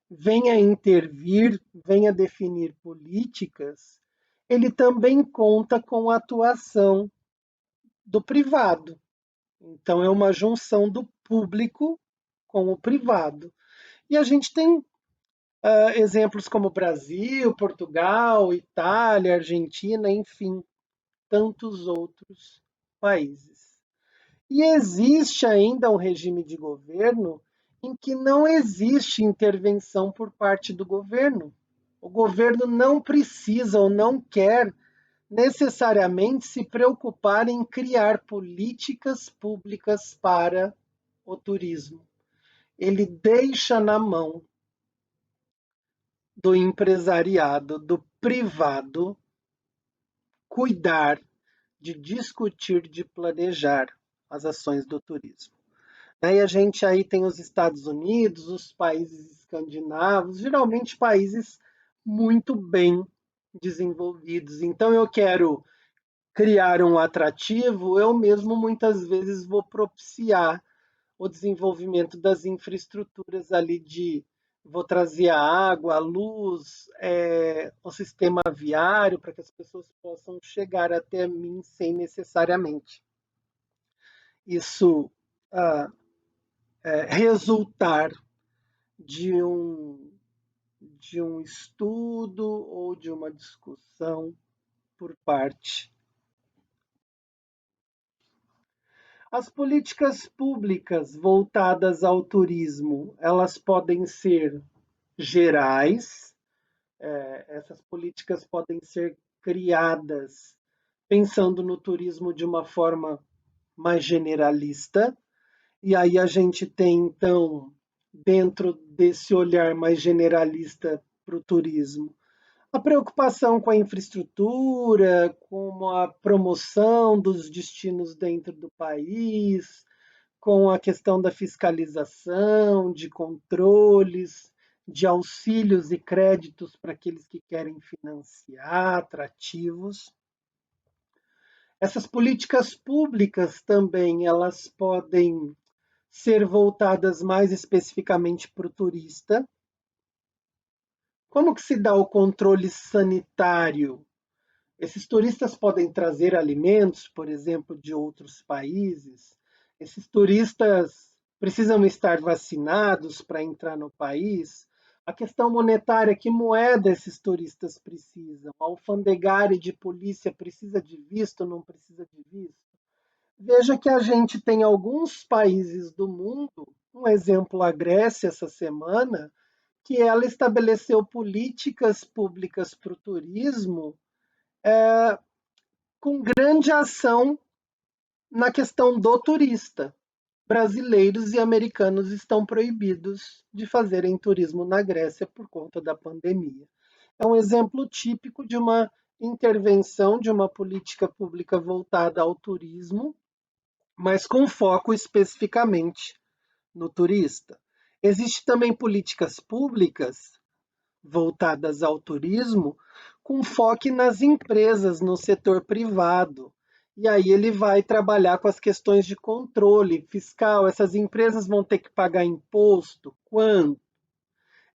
Speaker 1: venha intervir, venha definir políticas, ele também conta com a atuação do privado. Então, é uma junção do público com o privado. E a gente tem exemplos como Brasil, Portugal, Itália, Argentina, enfim, tantos outros países. E existe ainda um regime de governo em que não existe intervenção por parte do governo. O governo não precisa ou não quer necessariamente se preocupar em criar políticas públicas para o turismo. Ele deixa na mão do empresariado, do privado, cuidar de discutir, de planejar as ações do turismo. E a gente aí tem os Estados Unidos, os países escandinavos, geralmente países muito bem desenvolvidos. Então eu quero criar um atrativo, eu mesmo muitas vezes vou propiciar o desenvolvimento das infraestruturas ali de vou trazer a água, a luz, o sistema viário para que as pessoas possam chegar até mim sem necessariamente isso resultar de de um estudo ou de uma discussão por parte. As políticas públicas voltadas ao turismo, elas podem ser gerais, essas políticas podem ser criadas pensando no turismo de uma forma mais generalista, e aí a gente tem, então, dentro desse olhar mais generalista para o turismo, a preocupação com a infraestrutura, com a promoção dos destinos dentro do país, com a questão da fiscalização, de controles, de auxílios e créditos para aqueles que querem financiar atrativos. Essas políticas públicas também elas podem ser voltadas mais especificamente para o turista. Como que se dá o controle sanitário? Esses turistas podem trazer alimentos, por exemplo, de outros países. Esses turistas precisam estar vacinados para entrar no país. A questão monetária, que moeda esses turistas precisam? A alfandegária de polícia precisa de visto, não precisa de visto? Veja que a gente tem alguns países do mundo, um exemplo a Grécia essa semana, que ela estabeleceu políticas públicas para o turismo com grande ação na questão do turista. Brasileiros e americanos estão proibidos de fazerem turismo na Grécia por conta da pandemia. É um exemplo típico de uma intervenção de uma política pública voltada ao turismo, mas com foco especificamente no turista. Existem também políticas públicas voltadas ao turismo, com foco nas empresas, no setor privado. E aí ele vai trabalhar com as questões de controle fiscal. Essas empresas vão ter que pagar imposto? Quando?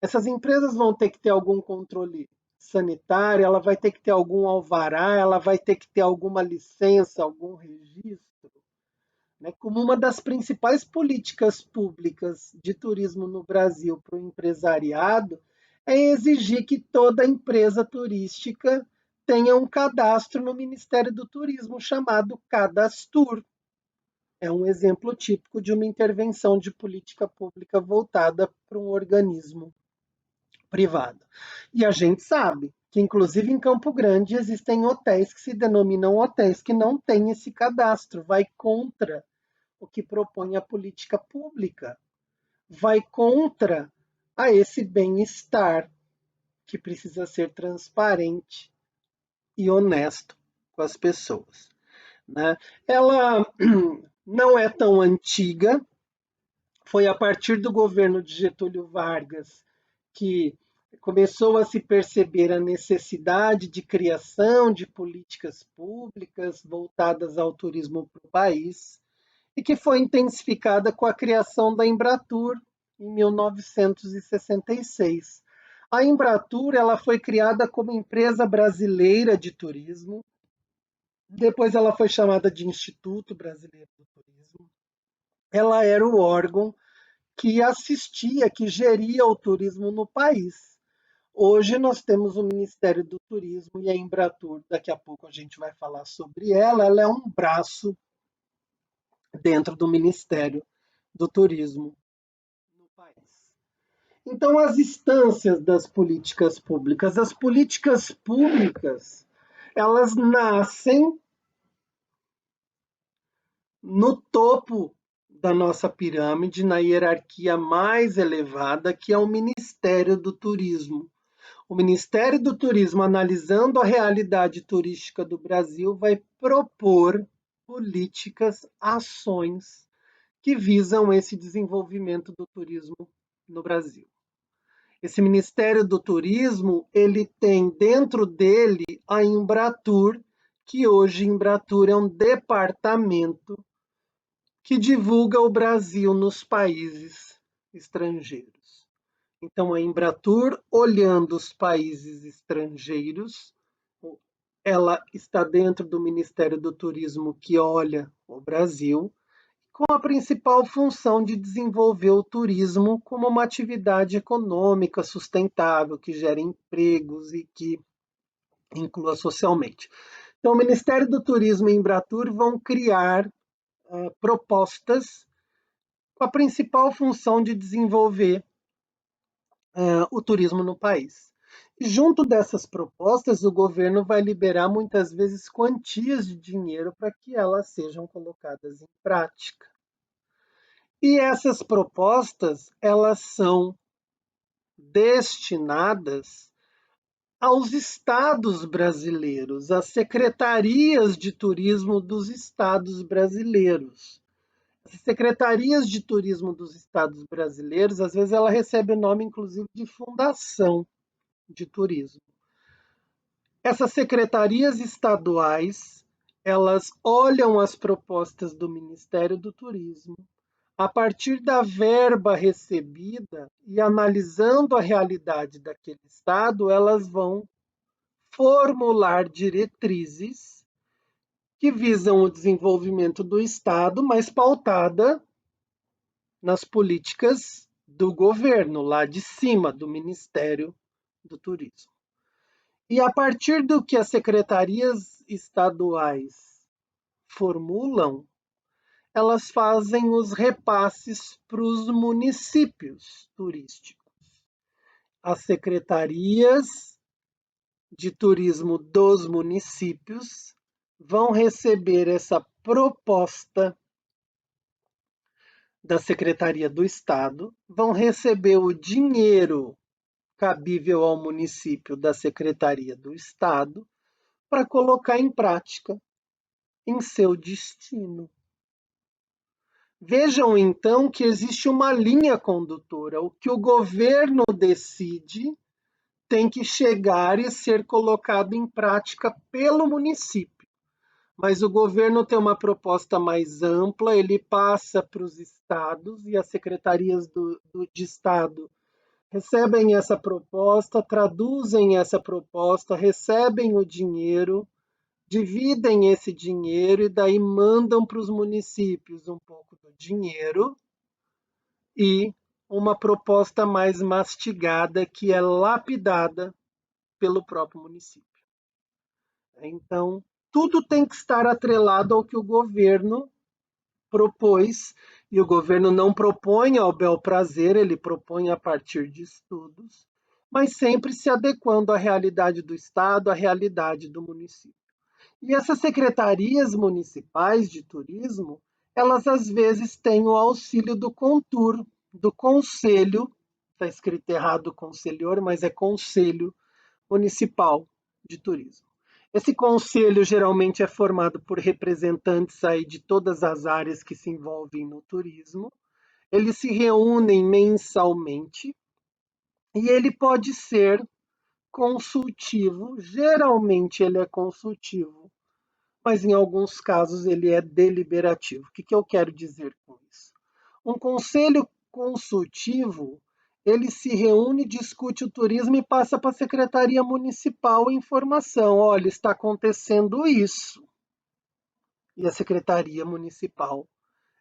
Speaker 1: Essas empresas vão ter que ter algum controle sanitário, ela vai ter que ter algum alvará, ela vai ter que ter alguma licença, algum registro. Né? Como uma das principais políticas públicas de turismo no Brasil para o empresariado é exigir que toda empresa turística tenha um cadastro no Ministério do Turismo chamado Cadastur. É um exemplo típico de uma intervenção de política pública voltada para um organismo privado. E a gente sabe que, inclusive em Campo Grande, existem hotéis que se denominam hotéis que não têm esse cadastro, vai contra o que propõe a política pública, vai contra a esse bem-estar que precisa ser transparente e honesto com as pessoas. Né? Ela não é tão antiga, foi a partir do governo de Getúlio Vargas que começou a se perceber a necessidade de criação de políticas públicas voltadas ao turismo para o país, e que foi intensificada com a criação da Embratur em 1966. A Embratur ela foi criada como empresa brasileira de turismo, depois ela foi chamada de Instituto Brasileiro do Turismo. Ela era o órgão que assistia, que geria o turismo no país. Hoje nós temos o Ministério do Turismo e a Embratur, daqui a pouco a gente vai falar sobre ela, ela é um braço dentro do Ministério do Turismo no país. Então, as instâncias das políticas públicas. As políticas públicas, elas nascem no topo da nossa pirâmide, na hierarquia mais elevada, que é o Ministério do Turismo. O Ministério do Turismo, analisando a realidade turística do Brasil, vai propor políticas, ações que visam esse desenvolvimento do turismo no Brasil. Esse Ministério do Turismo, ele tem dentro dele a Embratur, que hoje Embratur é um departamento que divulga o Brasil nos países estrangeiros. Então, a Embratur, olhando os países estrangeiros, ela está dentro do Ministério do Turismo, que olha o Brasil, com a principal função de desenvolver o turismo como uma atividade econômica sustentável, que gere empregos e que inclua socialmente. Então, o Ministério do Turismo e a Embratur vão criar propostas com a principal função de desenvolver o turismo no país. E junto dessas propostas, o governo vai liberar muitas vezes quantias de dinheiro para que elas sejam colocadas em prática. E essas propostas, elas são destinadas aos estados brasileiros, às secretarias de turismo dos estados brasileiros. As secretarias de turismo dos estados brasileiros, às vezes ela recebe o nome, inclusive, de fundação de turismo. Essas secretarias estaduais, elas olham as propostas do Ministério do Turismo, a partir da verba recebida e analisando a realidade daquele estado, elas vão formular diretrizes que visam o desenvolvimento do estado, mas pautada nas políticas do governo, lá de cima, do Ministério do Turismo. E a partir do que as secretarias estaduais formulam, elas fazem os repasses para os municípios turísticos. As secretarias de turismo dos municípios vão receber essa proposta da Secretaria do Estado, vão receber o dinheiro cabível ao município da Secretaria do Estado para colocar em prática em seu destino. Vejam então que existe uma linha condutora. O que o governo decide tem que chegar e ser colocado em prática pelo município. Mas o governo tem uma proposta mais ampla, ele passa para os estados e as secretarias de estado recebem essa proposta, traduzem essa proposta, recebem o dinheiro, dividem esse dinheiro e daí mandam para os municípios um pouco do dinheiro e uma proposta mais mastigada que é lapidada pelo próprio município. Então, tudo tem que estar atrelado ao que o governo propôs, e o governo não propõe ao bel prazer, ele propõe a partir de estudos, mas sempre se adequando à realidade do Estado, à realidade do município. E essas secretarias municipais de turismo, elas às vezes têm o auxílio do CONTUR, do Conselho, está escrito errado conselhor, mas é Conselho Municipal de Turismo. Esse conselho geralmente é formado por representantes aí de todas as áreas que se envolvem no turismo. Eles se reúnem mensalmente E ele pode ser consultivo, geralmente ele é consultivo, mas em alguns casos ele é deliberativo. O que eu quero dizer com isso? Um conselho consultivo, ele se reúne, discute o turismo e passa para a Secretaria Municipal a informação. Olha, está acontecendo isso. E a Secretaria Municipal,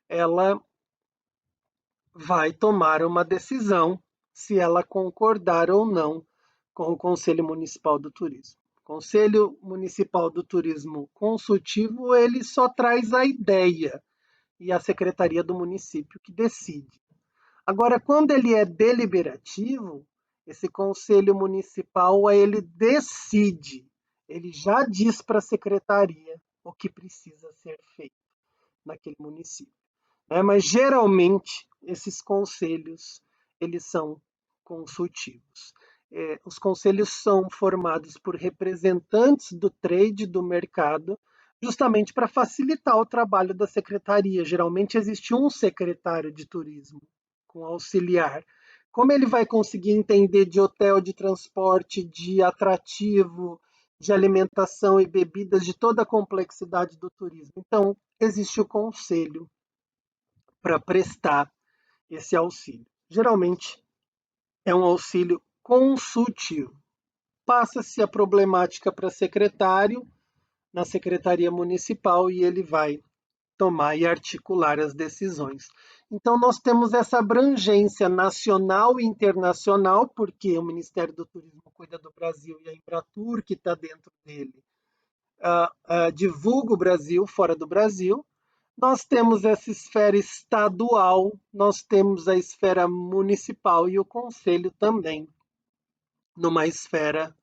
Speaker 1: ela vai tomar uma decisão se ela concordar ou não com o Conselho Municipal do Turismo. O Conselho Municipal do Turismo consultivo, ele só traz a ideia e a Secretaria do município que decide. Agora, quando ele é deliberativo, esse Conselho Municipal, ele decide, ele já diz para a Secretaria o que precisa ser feito naquele município. Mas geralmente esses conselhos eles são consultivos. Os conselhos são formados por representantes do trade, do mercado, justamente para facilitar o trabalho da secretaria. Geralmente existe um secretário de turismo com auxiliar. Como ele vai conseguir entender de hotel, de transporte, de atrativo, de alimentação e bebidas, de toda a complexidade do turismo? Então, existe o conselho para prestar esse auxílio. Geralmente é um auxílio consultivo. Passa-se a problemática para secretário na Secretaria Municipal e ele vai tomar e articular as decisões. Então, nós temos essa abrangência nacional e internacional, porque o Ministério do Turismo cuida do Brasil e a Embratur, que está dentro dele, divulga o Brasil fora do Brasil. Nós temos essa esfera estadual, nós temos a esfera municipal e o conselho também, numa esfera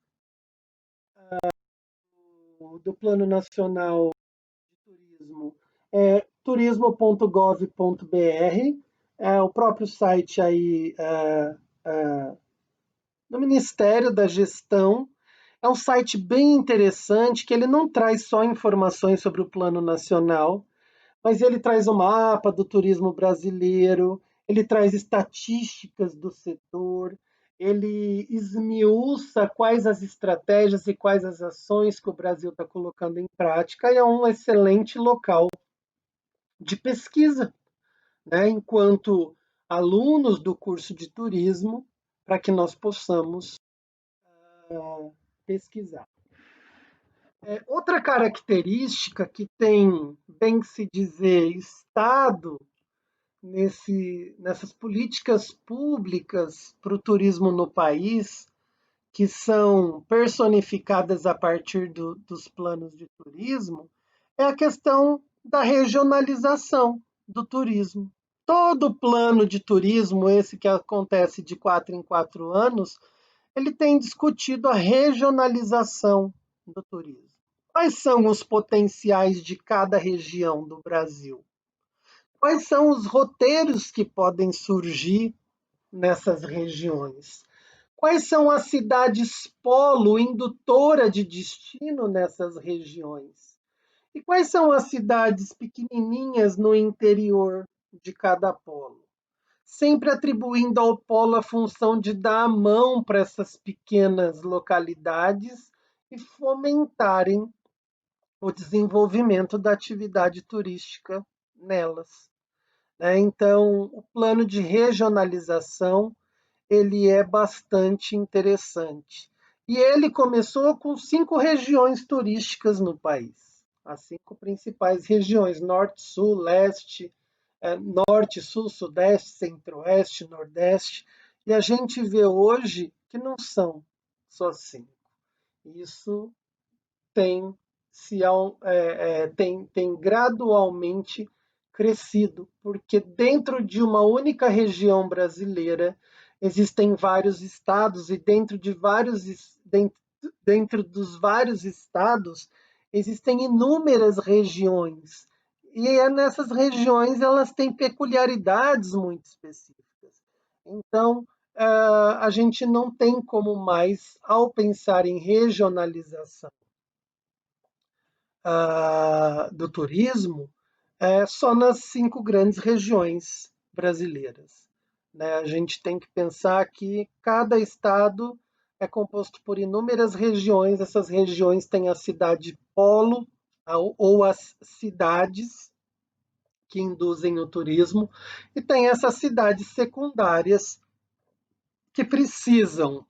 Speaker 1: do Plano Nacional de Turismo, turismo.gov.br, o próprio site aí do Ministério da Gestão. É um site bem interessante, que ele não traz só informações sobre o Plano Nacional, mas ele traz o mapa do turismo brasileiro, ele traz estatísticas do setor, ele esmiuça quais as estratégias e quais as ações que o Brasil está colocando em prática, e é um excelente local de pesquisa, né, enquanto alunos do curso de turismo, para que nós possamos pesquisar. Outra característica que tem, bem se dizer, estado nessas políticas públicas para o turismo no país, que são personificadas a partir dos planos de turismo, é a questão da regionalização do turismo. Todo plano de turismo, esse que acontece de 4 em 4 anos, ele tem discutido a regionalização do turismo. Quais são os potenciais de cada região do Brasil? Quais são os roteiros que podem surgir nessas regiões? Quais são as cidades polo indutora de destino nessas regiões? E quais são as cidades pequenininhas no interior de cada polo? Sempre atribuindo ao polo a função de dar a mão para essas pequenas localidades e fomentarem o desenvolvimento da atividade turística nelas. Então, o plano de regionalização ele é bastante interessante. E ele começou com 5 regiões turísticas no país. As 5 principais regiões, norte, sul, leste, norte, sul, sudeste, centro-oeste, nordeste. E a gente vê hoje que não são só 5. Isso tem, tem gradualmente crescido, porque dentro de uma única região brasileira existem vários estados e dentro dos vários estados existem inúmeras regiões. E nessas regiões elas têm peculiaridades muito específicas. Então, a gente não tem como mais, ao pensar em regionalização do turismo, só nas 5 grandes regiões brasileiras. né? A gente tem que pensar que cada estado é composto por inúmeras regiões, essas regiões têm a cidade polo ou as cidades que induzem o turismo, e tem essas cidades secundárias que precisam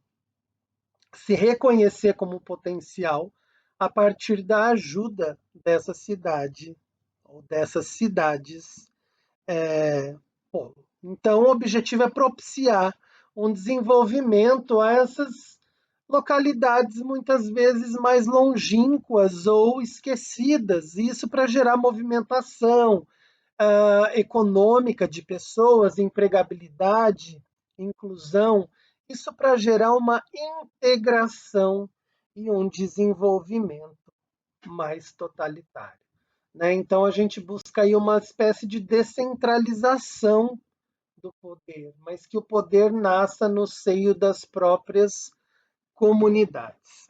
Speaker 1: se reconhecer como potencial a partir da ajuda dessa cidade ou dessas cidades. Polo. Então, o objetivo é propiciar um desenvolvimento a essas localidades muitas vezes mais longínquas ou esquecidas, isso para gerar movimentação econômica de pessoas, empregabilidade, inclusão, isso para gerar uma integração e um desenvolvimento mais totalitário, né? Então a gente busca aí uma espécie de descentralização do poder, mas que o poder nasça no seio das próprias comunidades.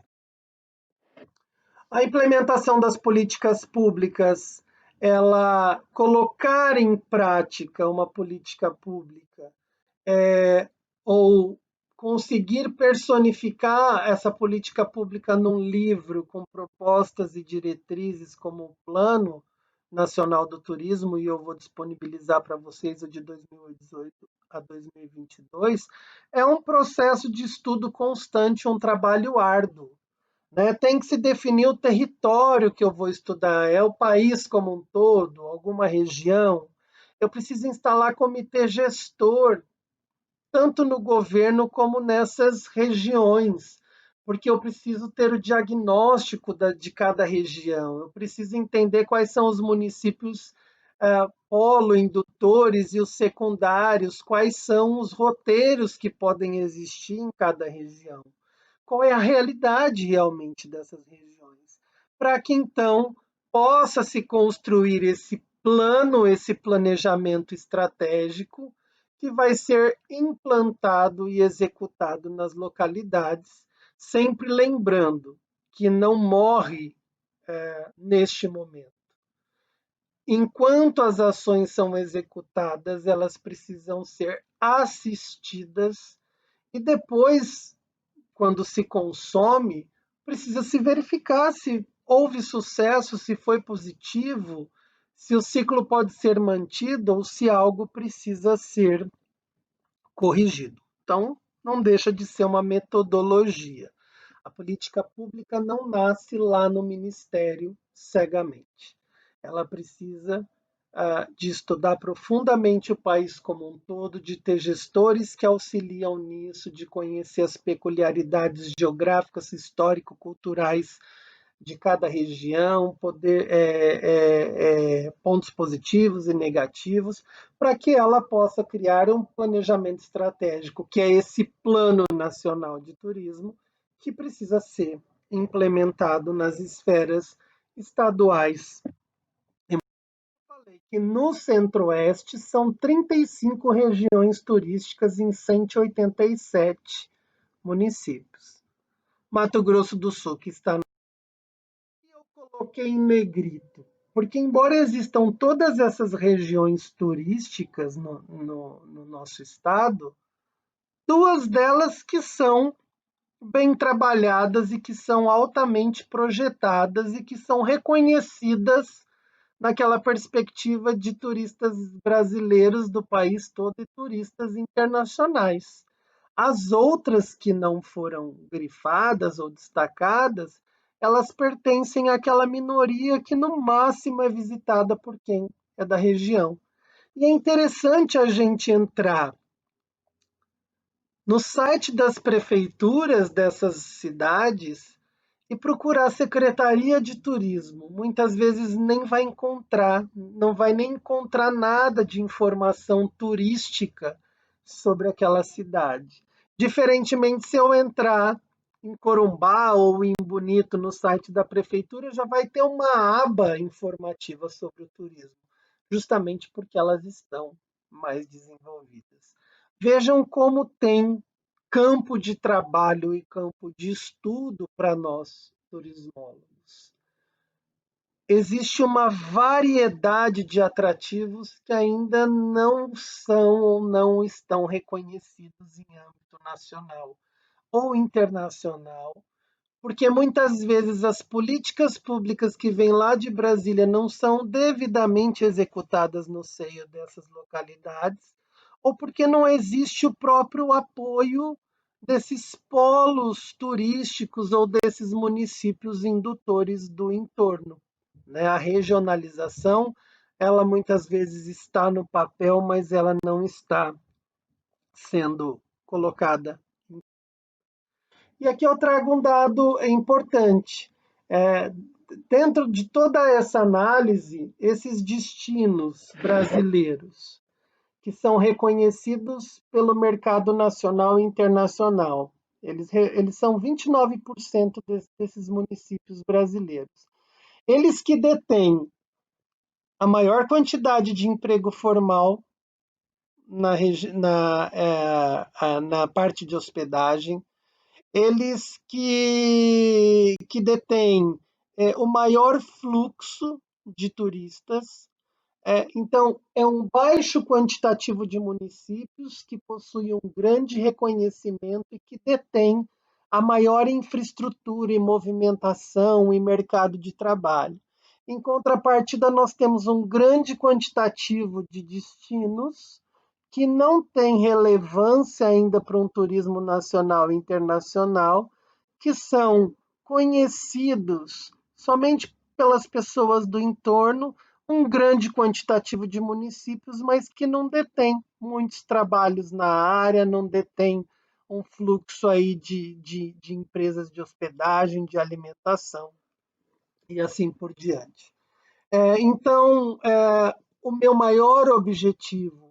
Speaker 1: A implementação das políticas públicas, ela colocar em prática uma política pública ou conseguir personificar essa política pública num livro com propostas e diretrizes como o Plano Nacional do Turismo, e eu vou disponibilizar para vocês o de 2018 a 2022, é um processo de estudo constante, um trabalho árduo, né? Tem que se definir o território que eu vou estudar, é o país como um todo, alguma região. Eu preciso instalar comitê gestor tanto no governo como nessas regiões, porque eu preciso ter o diagnóstico de cada região, eu preciso entender quais são os municípios polo, indutores e os secundários, quais são os roteiros que podem existir em cada região, qual é a realidade realmente dessas regiões, para que então possa se construir esse plano, esse planejamento estratégico que vai ser implantado e executado nas localidades, sempre lembrando que não morre neste momento. Enquanto as ações são executadas, elas precisam ser assistidas e depois, quando se consome, precisa se verificar se houve sucesso, se foi positivo, se o ciclo pode ser mantido ou se algo precisa ser corrigido. Então, não deixa de ser uma metodologia. A política pública não nasce lá no ministério cegamente. Ela precisa de estudar profundamente o país como um todo, de ter gestores que auxiliam nisso, de conhecer as peculiaridades geográficas, histórico-culturais de cada região, pontos positivos e negativos, para que ela possa criar um planejamento estratégico, que é esse Plano Nacional de Turismo, que precisa ser implementado nas esferas estaduais. Eu falei que no Centro-Oeste são 35 regiões turísticas em 187 municípios. Mato Grosso do Sul, que está eu coloquei em negrito, porque embora existam todas essas regiões turísticas no nosso estado, duas delas que são bem trabalhadas e que são altamente projetadas e que são reconhecidas naquela perspectiva de turistas brasileiros do país todo e turistas internacionais. As outras que não foram grifadas ou destacadas, elas pertencem àquela minoria que no máximo é visitada por quem é da região. E é interessante a gente entrar no site das prefeituras dessas cidades e procurar a Secretaria de Turismo. Muitas vezes nem vai encontrar, não vai nem encontrar nada de informação turística sobre aquela cidade. Diferentemente, se eu entrar em Corumbá ou em Bonito no site da prefeitura, já vai ter uma aba informativa sobre o turismo, justamente porque elas estão mais desenvolvidas. Vejam como tem campo de trabalho e campo de estudo para nós turismólogos. existe uma variedade de atrativos que ainda não são ou não estão reconhecidos em âmbito nacional ou internacional, porque muitas vezes as políticas públicas que vêm lá de Brasília não são devidamente executadas no seio dessas localidades, ou porque não existe o próprio apoio desses polos turísticos ou desses municípios indutores do entorno, né? A regionalização, ela muitas vezes está no papel, mas ela não está sendo colocada. E aqui eu trago um dado importante. É, Dentro de toda essa análise, esses destinos brasileiros, que são reconhecidos pelo mercado nacional e internacional, eles são 29% desses municípios brasileiros. Eles que detêm a maior quantidade de emprego formal na parte de hospedagem, eles que detêm o maior fluxo de turistas. Então, é um baixo quantitativo de municípios que possuem um grande reconhecimento e que detêm a maior infraestrutura e movimentação e mercado de trabalho. Em contrapartida, nós temos um grande quantitativo de destinos que não tem relevância ainda para um turismo nacional e internacional, que são conhecidos somente pelas pessoas do entorno, um grande quantitativo de municípios, mas que não detém muitos trabalhos na área, não detém um fluxo aí de empresas de hospedagem, de alimentação e assim por diante. Então, o meu maior objetivo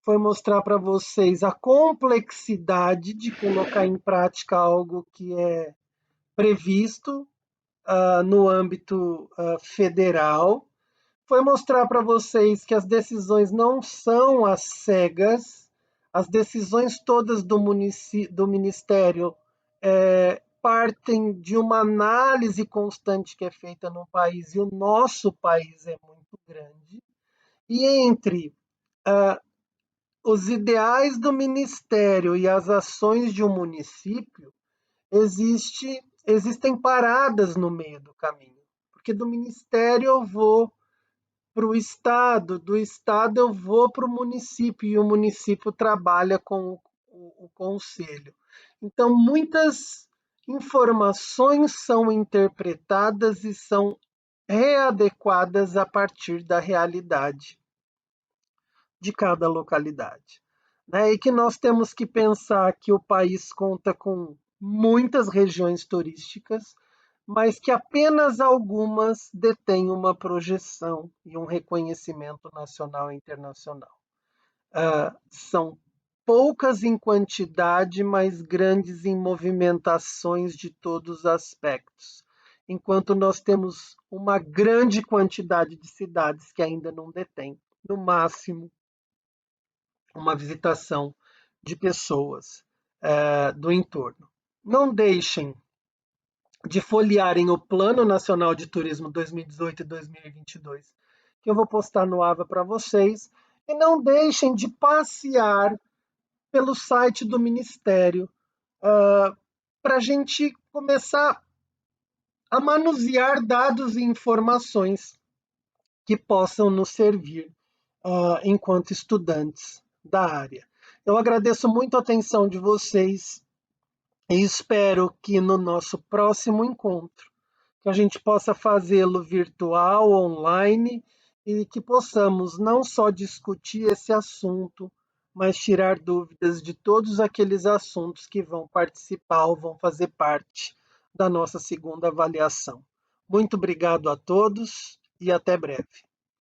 Speaker 1: foi mostrar para vocês a complexidade de colocar em prática algo que é previsto no âmbito federal, foi mostrar para vocês que as decisões não são às cegas, as decisões todas do Ministério partem de uma análise constante que é feita no país, e o nosso país é muito grande, e entre os ideais do Ministério e as ações de um município, existem paradas no meio do caminho, porque do Ministério eu vou para o Estado, do Estado eu vou para o município, e o município trabalha com o conselho. Então, muitas informações são interpretadas e são readequadas a partir da realidade de cada localidade. Né? E que nós temos que pensar que o país conta com muitas regiões turísticas, mas que apenas algumas detêm uma projeção e um reconhecimento nacional e internacional. São poucas em quantidade, mas grandes em movimentações de todos os aspectos, enquanto nós temos uma grande quantidade de cidades que ainda não detêm, no máximo, uma visitação de pessoas do entorno. Não deixem de folhearem o Plano Nacional de Turismo 2018 e 2022, que eu vou postar no AVA para vocês, e não deixem de passear pelo site do Ministério para a gente começar a manusear dados e informações que possam nos servir enquanto estudantes da área. Eu agradeço muito a atenção de vocês e espero que no nosso próximo encontro, que a gente possa fazê-lo virtual, online, e que possamos não só discutir esse assunto, mas tirar dúvidas de todos aqueles assuntos que vão participar ou vão fazer parte da nossa segunda avaliação. Muito obrigado a todos e até breve.